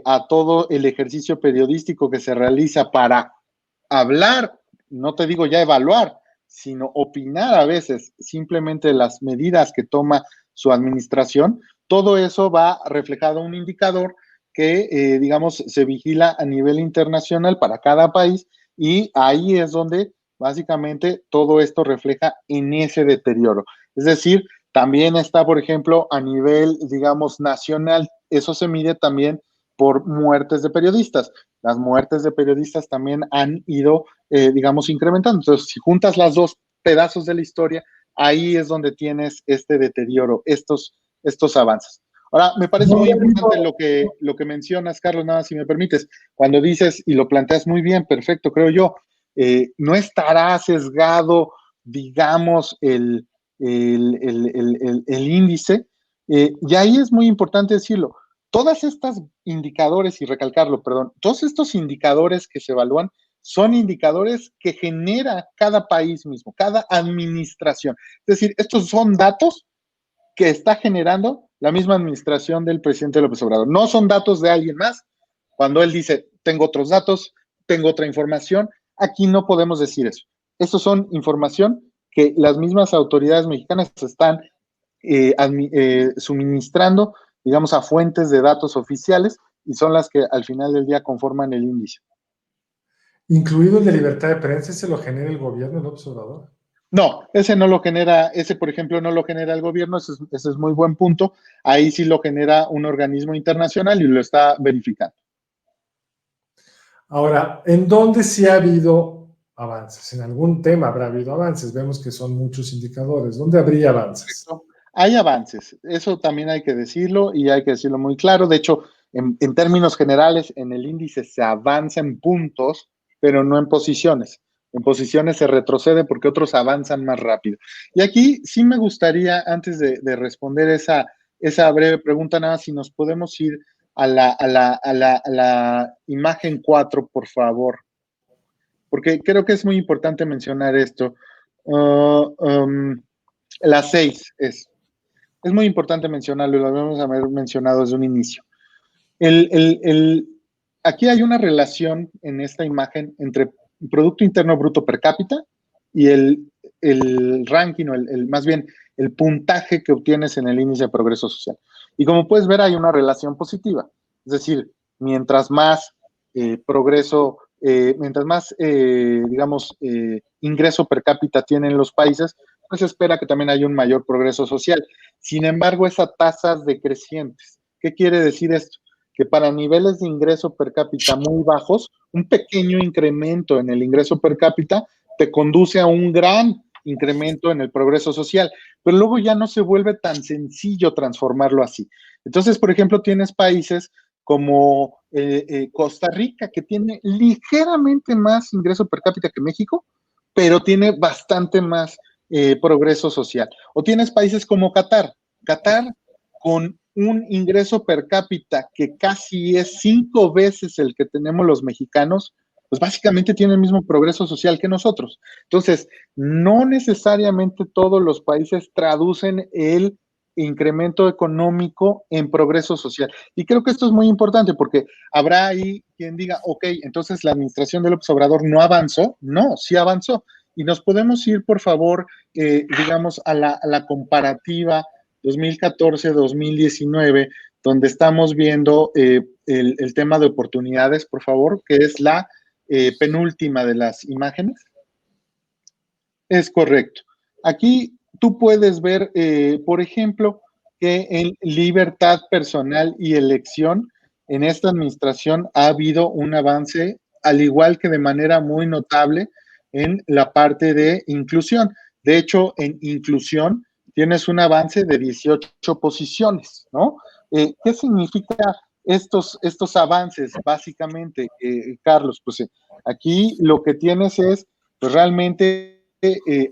a todo el ejercicio periodístico que se realiza para hablar, no te digo ya evaluar, sino opinar a veces simplemente las medidas que toma su administración, todo eso va reflejado en un indicador que, digamos, se vigila a nivel internacional para cada país y ahí es donde básicamente todo esto refleja en ese deterioro. Es decir, también está, por ejemplo, a nivel, digamos, nacional, eso se mide también por muertes de periodistas. Las muertes de periodistas también han ido, digamos, incrementando. Entonces, si juntas las dos pedazos de la historia, ahí es donde tienes este deterioro, estos avances. Ahora, me parece No muy había importante habido, lo que mencionas, Carlos, nada, si me permites, cuando dices, y lo planteas muy bien, perfecto, creo yo, no estará sesgado, digamos, el índice, y ahí es muy importante decirlo, todas estas indicadores, y recalcarlo, perdón, todos estos indicadores que se evalúan son indicadores que genera cada país mismo, cada administración. Es decir, estos son datos que está generando la misma administración del presidente López Obrador. No son datos de alguien más. Cuando él dice, tengo otros datos, tengo otra información, aquí no podemos decir eso. Estos son información que las mismas autoridades mexicanas están suministrando, digamos, a fuentes de datos oficiales y son las que al final del día conforman el índice. incluido el de libertad de prensa, ese lo genera el gobierno del observador. No, ese no lo genera, ese por ejemplo no lo genera el gobierno, ese es muy buen punto. Ahí sí lo genera un organismo internacional y lo está verificando. Ahora, ¿en dónde sí ha habido avances? En algún tema habrá habido avances. Vemos que son muchos indicadores. ¿Dónde habría avances? Hay avances, eso también hay que decirlo y hay que decirlo muy claro. De hecho, en términos generales, en el índice se avanza en puntos, pero no en posiciones. En posiciones se retrocede porque otros avanzan más rápido. Y aquí sí me gustaría, antes de responder esa breve pregunta, nada, si nos podemos ir a la imagen 4, por favor, porque creo que es muy importante mencionar esto. La 6 es muy importante mencionarlo, lo habíamos haber mencionado desde un inicio. Aquí hay una relación en esta imagen entre el Producto Interno Bruto per cápita y el ranking, o más bien el puntaje que obtienes en el índice de progreso social. Y como puedes ver, hay una relación positiva. Es decir, mientras más progreso, mientras más, digamos, ingreso per cápita tienen los países, pues se espera que también haya un mayor progreso social. Sin embargo, es a tasas decrecientes. ¿Qué quiere decir esto? Que para niveles de ingreso per cápita muy bajos, un pequeño incremento en el ingreso per cápita te conduce a un gran incremento en el progreso social, pero luego ya no se vuelve tan sencillo transformarlo así. Entonces, por ejemplo, tienes países como Costa Rica, que tiene ligeramente más ingreso per cápita que México, pero tiene bastante más progreso social. O tienes países como Qatar. Qatar, con un ingreso per cápita que casi es 5 veces el que tenemos los mexicanos, pues básicamente tienen el mismo progreso social que nosotros. Entonces, no necesariamente todos los países traducen el incremento económico en progreso social. Y creo que esto es muy importante porque habrá ahí quien diga, ok, entonces la administración de López Obrador no avanzó. No, sí avanzó. Y nos podemos ir, por favor, digamos, a la comparativa 2014-2019, donde estamos viendo el tema de oportunidades, por favor, que es la penúltima de las imágenes. Es correcto. Aquí tú puedes ver, por ejemplo, que en libertad personal y elección, en esta administración ha habido un avance, al igual que de manera muy notable en la parte de inclusión. De hecho, en inclusión tienes un avance de 18 posiciones, ¿no? ¿Qué significa estos avances, básicamente, Carlos? Pues aquí lo que tienes es pues, realmente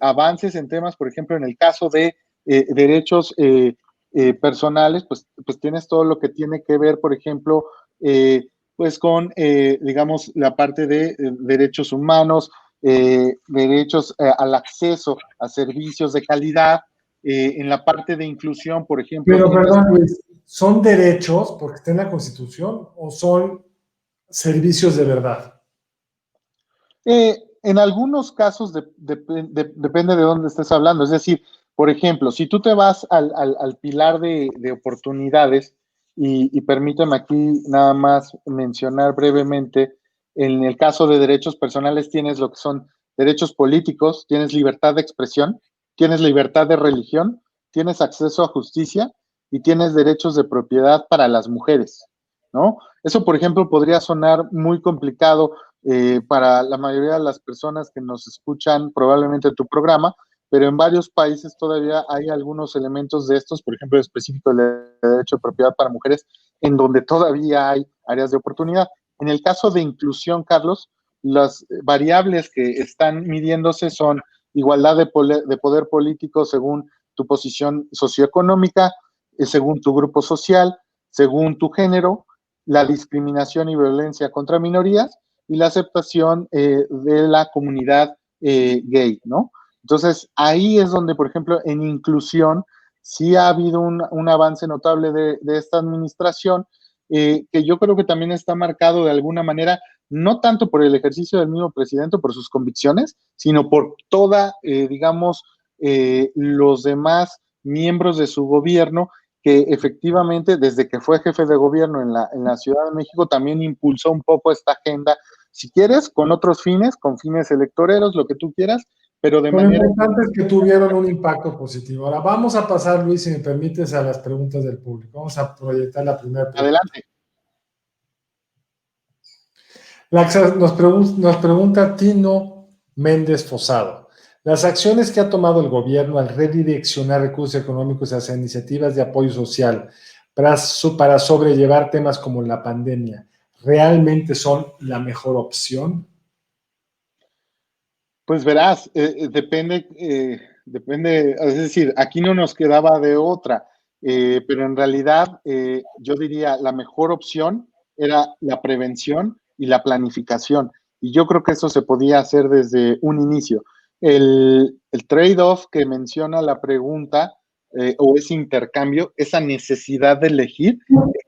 avances en temas, por ejemplo, en el caso de derechos personales, pues tienes todo lo que tiene que ver, por ejemplo, pues con, digamos, la parte de derechos humanos, derechos al acceso a servicios de calidad, en la parte de inclusión, por ejemplo. Pero, perdón, Luis, ¿son derechos porque está en la Constitución o son servicios de verdad? En algunos casos depende de dónde estés hablando. Es decir, por ejemplo, si tú te vas al pilar de oportunidades, y permíteme aquí nada más mencionar brevemente, en el caso de derechos personales tienes lo que son derechos políticos, tienes libertad de expresión, tienes libertad de religión, tienes acceso a justicia y tienes derechos de propiedad para las mujeres, ¿no? Eso, por ejemplo, podría sonar muy complicado para la mayoría de las personas que nos escuchan probablemente tu programa, pero en varios países todavía hay algunos elementos de estos, por ejemplo, específico el derecho de propiedad para mujeres, en donde todavía hay áreas de oportunidad. En el caso de inclusión, Carlos, las variables que están midiéndose son igualdad de poder político según tu posición socioeconómica, según tu grupo social, según tu género, la discriminación y violencia contra minorías, y la aceptación de la comunidad gay, ¿no? Entonces, ahí es donde, por ejemplo, en inclusión, sí ha habido un avance notable de esta administración, que yo creo que también está marcado de alguna manera, no tanto por el ejercicio del mismo presidente, por sus convicciones, sino por toda, digamos, los demás miembros de su gobierno, que efectivamente, desde que fue jefe de gobierno en la Ciudad de México, también impulsó un poco esta agenda, si quieres, con otros fines, con fines electoreros, lo que tú quieras, pero de manera... Lo importante es que tuvieron un impacto positivo. Ahora vamos a pasar, Luis, si me permites, a las preguntas del público. Vamos a proyectar la primera pregunta. Adelante. Nos pregunta Tino Méndez Fosado. Las acciones que ha tomado el gobierno al redireccionar recursos económicos hacia iniciativas de apoyo social para sobrellevar temas como la pandemia, ¿realmente son la mejor opción? Pues verás, depende, es decir, aquí no nos quedaba de otra, pero en realidad yo diría la mejor opción era la prevención y la planificación, y yo creo que eso se podía hacer desde un inicio. El trade-off que menciona la pregunta, o ese intercambio, esa necesidad de elegir,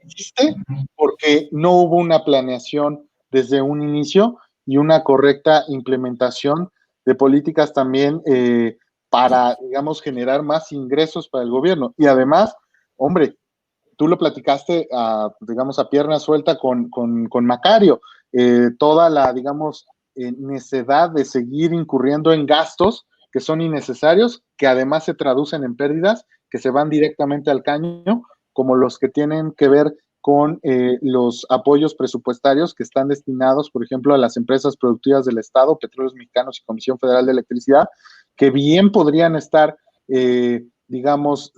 existe porque no hubo una planeación desde un inicio y una correcta implementación de políticas también para, digamos, generar más ingresos para el gobierno. Y además, hombre, tú lo platicaste, digamos, a pierna suelta con Macario, toda la, digamos, necedad de seguir incurriendo en gastos que son innecesarios, que además se traducen en pérdidas, que se van directamente al caño, como los que tienen que ver con los apoyos presupuestarios que están destinados, por ejemplo, a las empresas productivas del Estado, Petróleos Mexicanos y Comisión Federal de Electricidad, que bien podrían estar, digamos,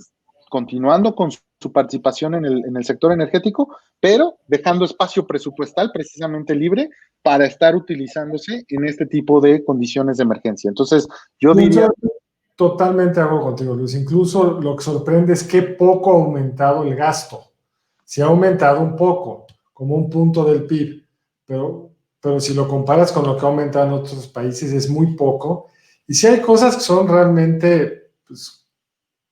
continuando con su participación en el sector energético, pero dejando espacio presupuestal precisamente libre para estar utilizándose en este tipo de condiciones de emergencia. Entonces, yo diría... Totalmente hago contigo, Luis. Incluso lo que sorprende es qué poco ha aumentado el gasto. Sí ha aumentado un poco, como un punto del PIB, pero pero si lo comparas con lo que ha aumentado en otros países es muy poco. Y sí hay cosas que son realmente pues,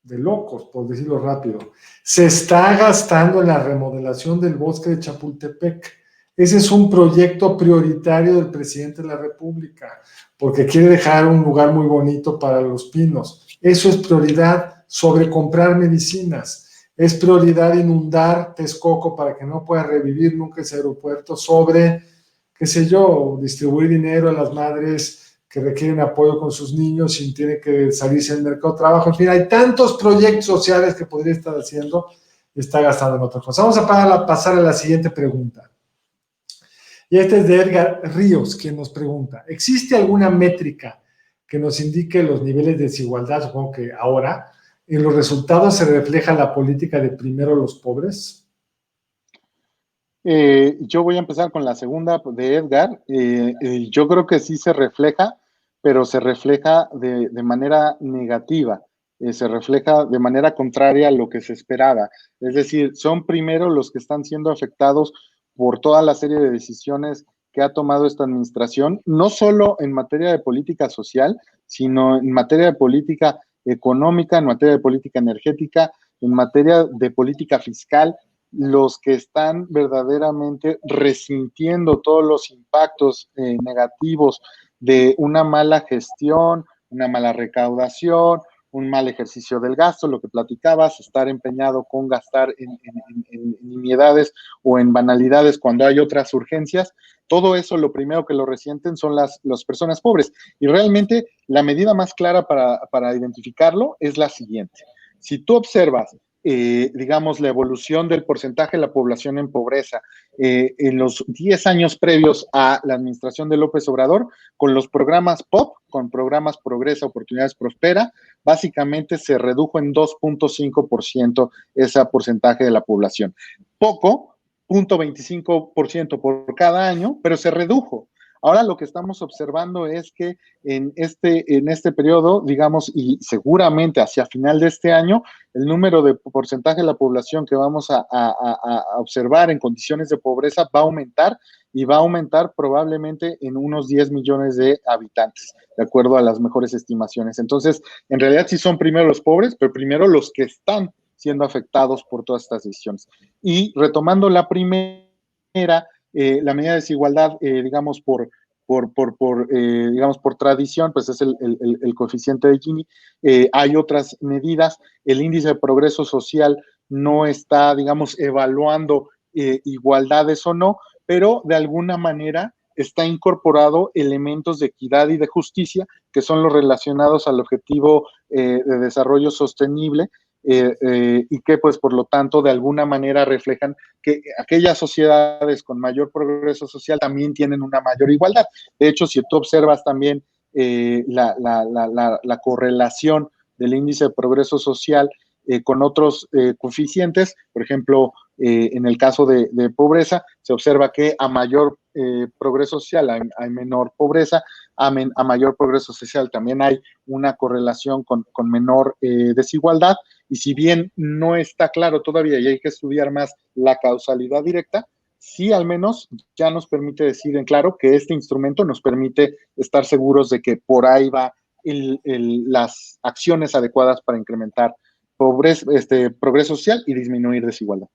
de locos, por decirlo rápido. Se está gastando en la remodelación del bosque de Chapultepec. Ese es un proyecto prioritario del presidente de la República, porque quiere dejar un lugar muy bonito para los pinos. Eso es prioridad sobre comprar medicinas. Es prioridad inundar Texcoco para que no pueda revivir nunca ese aeropuerto, sobre, qué sé yo, distribuir dinero a las madres que requieren apoyo con sus niños y tiene que salirse del mercado de trabajo. En fin, hay tantos proyectos sociales que podría estar haciendo y está gastando en otras cosas. Vamos a pasar a la siguiente pregunta. Y este es de Edgar Ríos, quien nos pregunta, ¿existe alguna métrica que nos indique los niveles de desigualdad, supongo que ahora, en los resultados se refleja la política de primero los pobres? Yo voy a empezar con la segunda de Edgar. Yo creo que sí se refleja, pero se refleja de manera negativa, se refleja de manera contraria a lo que se esperaba. Es decir, son primero los que están siendo afectados por toda la serie de decisiones que ha tomado esta administración, no solo en materia de política social, sino en materia de política económica, en materia de política energética, en materia de política fiscal, los que están verdaderamente resintiendo todos los impactos negativos de una mala gestión, una mala recaudación, un mal ejercicio del gasto, lo que platicabas, estar empeñado con gastar en nimiedades o en banalidades cuando hay otras urgencias. Todo eso, lo primero que lo resienten son las personas pobres. Y realmente la medida más clara para identificarlo es la siguiente. Si tú observas digamos, la evolución del porcentaje de la población en pobreza en los 10 años previos a la administración de López Obrador, con los programas POP, con programas Progresa, Oportunidades Prospera, básicamente se redujo en 2.5% ese porcentaje de la población. Poco, 0.25% por cada año, pero se redujo. Ahora lo que estamos observando es que en este periodo, digamos, y seguramente hacia final de este año, el número de porcentaje de la población que vamos a observar en condiciones de pobreza va a aumentar y va a aumentar probablemente en unos 10 millones de habitantes, de acuerdo a las mejores estimaciones. Entonces, en realidad sí son primero los pobres, pero primero los que están siendo afectados por todas estas decisiones. Y retomando la primera, la medida de desigualdad, digamos, digamos, por tradición, pues es el coeficiente de Gini. Hay otras medidas. El índice de progreso social no está, digamos, evaluando igualdades o no, pero de alguna manera está incorporado elementos de equidad y de justicia, que son los relacionados al objetivo de desarrollo sostenible, y que pues por lo tanto de alguna manera reflejan que aquellas sociedades con mayor progreso social también tienen una mayor igualdad. De hecho, si tú observas también la correlación del índice de progreso social con otros coeficientes, por ejemplo, en el caso de pobreza, se observa que a mayor progreso social hay menor pobreza, a mayor progreso social también hay una correlación con menor desigualdad, y si bien no está claro todavía y hay que estudiar más la causalidad directa, sí al menos ya nos permite decir en claro que este instrumento nos permite estar seguros de que por ahí va las acciones adecuadas para incrementar progreso social y disminuir desigualdad.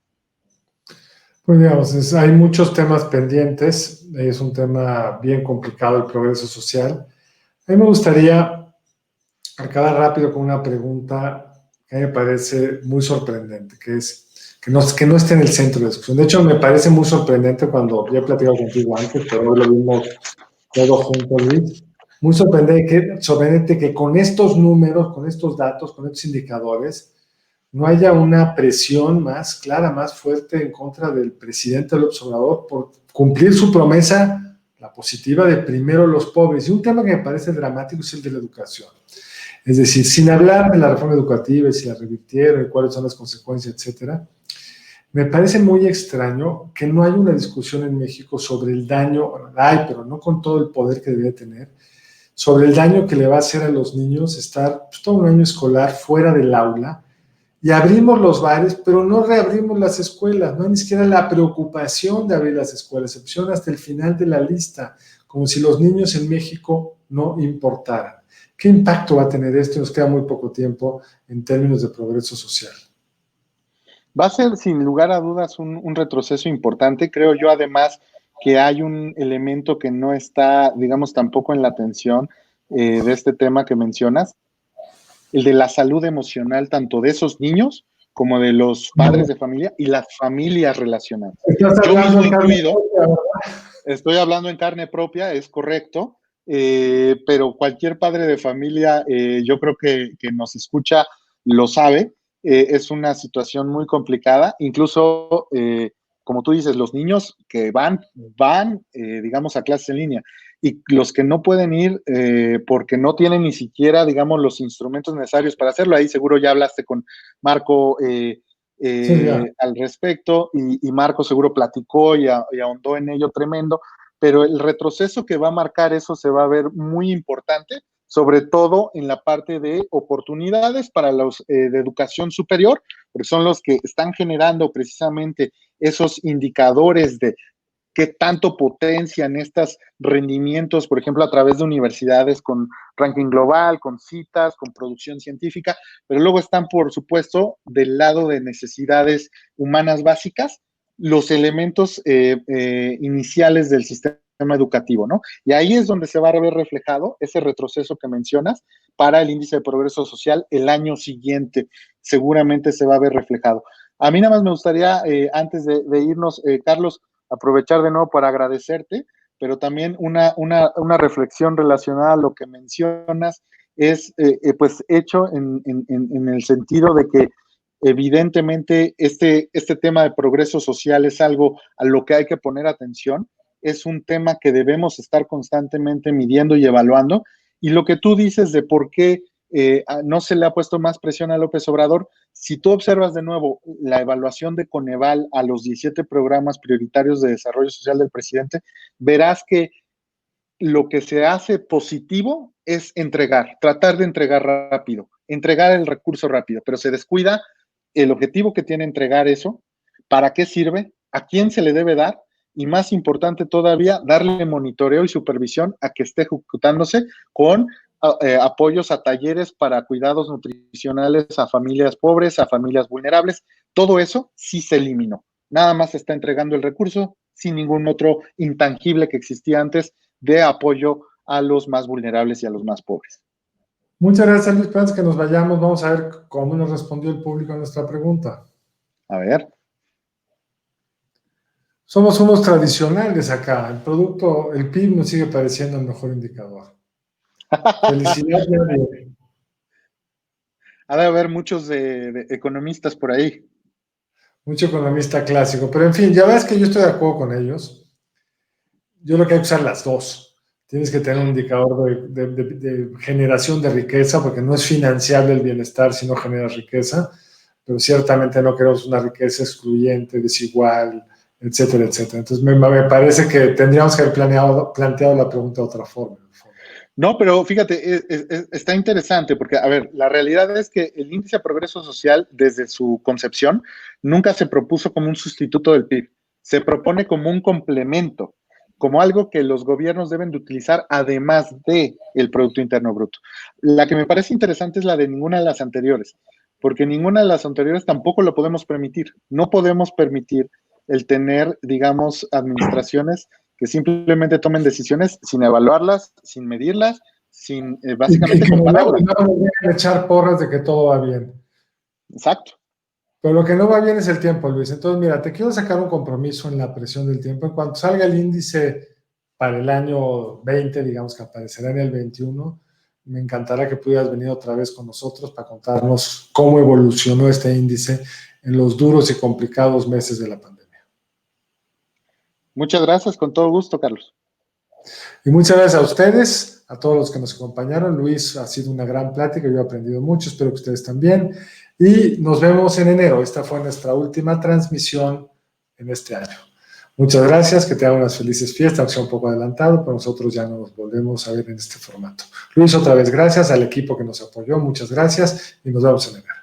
Pues digamos, hay muchos temas pendientes, es un tema bien complicado el progreso social. A mí me gustaría acabar rápido con una pregunta que a mí me parece muy sorprendente, que es que no esté en el centro de discusión. De hecho, me parece muy sorprendente cuando ya he platicado contigo antes, pero hoy lo vimos todos juntos, Luis. Muy sorprendente que con estos números, con estos datos, con estos indicadores, no haya una presión más clara, más fuerte en contra del presidente López Obrador por cumplir su promesa, la positiva de primero los pobres. Y un tema que me parece dramático es el de la educación. Es decir, sin hablar de la reforma educativa y si la revirtieron y cuáles son las consecuencias, etcétera, me parece muy extraño que no haya una discusión en México sobre el daño, pero no con todo el poder que debería tener, sobre el daño que le va a hacer a los niños estar pues, todo un año escolar fuera del aula, y abrimos los bares, pero no reabrimos las escuelas, no hay ni siquiera la preocupación de abrir las escuelas, se pusieron hasta el final de la lista, como si los niños en México no importaran. ¿Qué impacto va a tener esto? Nos queda muy poco tiempo en términos de progreso social. Va a ser, sin lugar a dudas, un retroceso importante. Creo yo, además, que hay un elemento que no está, digamos, tampoco en la atención de este tema que mencionas, el de la salud emocional, tanto de esos niños como de los padres de familia y las familias relacionadas. Yo mismo incluido, estoy hablando en carne propia, es correcto, pero cualquier padre de familia, yo creo que nos escucha, lo sabe. Es una situación muy complicada, incluso, como tú dices, los niños que van digamos, a clases en línea, y los que no pueden ir porque no tienen ni siquiera, digamos, los instrumentos necesarios para hacerlo. Ahí seguro ya hablaste con Marco sí, al respecto, y Marco seguro platicó y ahondó en ello tremendo, pero el retroceso que va a marcar eso se va a ver muy importante, sobre todo en la parte de oportunidades para los de educación superior, porque son los que están generando precisamente esos indicadores de qué tanto potencian estos rendimientos, por ejemplo, a través de universidades con ranking global, con citas, con producción científica, pero luego están, por supuesto, del lado de necesidades humanas básicas, los elementos iniciales del sistema educativo, ¿no? Y ahí es donde se va a ver reflejado ese retroceso que mencionas para el índice de progreso social el año siguiente, seguramente se va a ver reflejado. A mí nada más me gustaría, antes de irnos, Carlos, aprovechar de nuevo para agradecerte, pero también una reflexión relacionada a lo que mencionas es pues hecho en el sentido de que evidentemente este tema de progreso social es algo a lo que hay que poner atención, es un tema que debemos estar constantemente midiendo y evaluando, y lo que tú dices de por qué no se le ha puesto más presión a López Obrador, si tú observas de nuevo la evaluación de Coneval a los 17 programas prioritarios de desarrollo social del presidente, verás que lo que se hace positivo es tratar de entregar rápido, entregar el recurso rápido, pero se descuida el objetivo que tiene entregar eso, para qué sirve, a quién se le debe dar, y más importante todavía, darle monitoreo y supervisión a que esté ejecutándose con apoyos a talleres para cuidados nutricionales a familias pobres, a familias vulnerables. Todo eso sí se eliminó. Nada más se está entregando el recurso sin ningún otro intangible que existía antes de apoyo a los más vulnerables y a los más pobres. Muchas gracias, Luis. Antes que nos vayamos, vamos a ver cómo nos respondió el público a nuestra pregunta. A ver. Somos unos tradicionales acá. El PIB nos sigue pareciendo el mejor indicador. Felicidades. Ha de haber muchos de economistas por ahí. Mucho economista clásico. Pero en fin, ya ves que yo estoy de acuerdo con ellos. Yo creo que hay que usar las dos. Tienes que tener un indicador de generación de riqueza, porque no es financiable el bienestar si no genera riqueza, pero ciertamente no queremos una riqueza excluyente, desigual, etcétera, etcétera. Entonces me parece que tendríamos que haber planteado la pregunta de otra forma. No, pero fíjate, está interesante porque, a ver, la realidad es que el índice de progreso social, desde su concepción, nunca se propuso como un sustituto del PIB. Se propone como un complemento, como algo que los gobiernos deben de utilizar además del Producto Interno Bruto. La que me parece interesante es la de ninguna de las anteriores, porque ninguna de las anteriores tampoco lo podemos permitir. No podemos permitir el tener, digamos, administraciones que simplemente tomen decisiones sin evaluarlas, sin medirlas, sin básicamente compararlas. No deben echar porras de que todo va bien. Exacto. Pero lo que no va bien es el tiempo, Luis. Entonces, mira, te quiero sacar un compromiso en la presión del tiempo. En cuanto salga el índice para el año 20, digamos que aparecerá en el 21, me encantará que pudieras venir otra vez con nosotros para contarnos cómo evolucionó este índice en los duros y complicados meses de la pandemia. Muchas gracias, con todo gusto, Carlos. Y muchas gracias a ustedes, a todos los que nos acompañaron. Luis, ha sido una gran plática, yo he aprendido mucho, espero que ustedes también. Y nos vemos en enero. Esta fue nuestra última transmisión en este año. Muchas gracias, que tengan unas felices fiestas, aunque sea un poco adelantado, pero nosotros ya nos volvemos a ver en este formato. Luis, otra vez gracias al equipo que nos apoyó, muchas gracias y nos vemos en enero.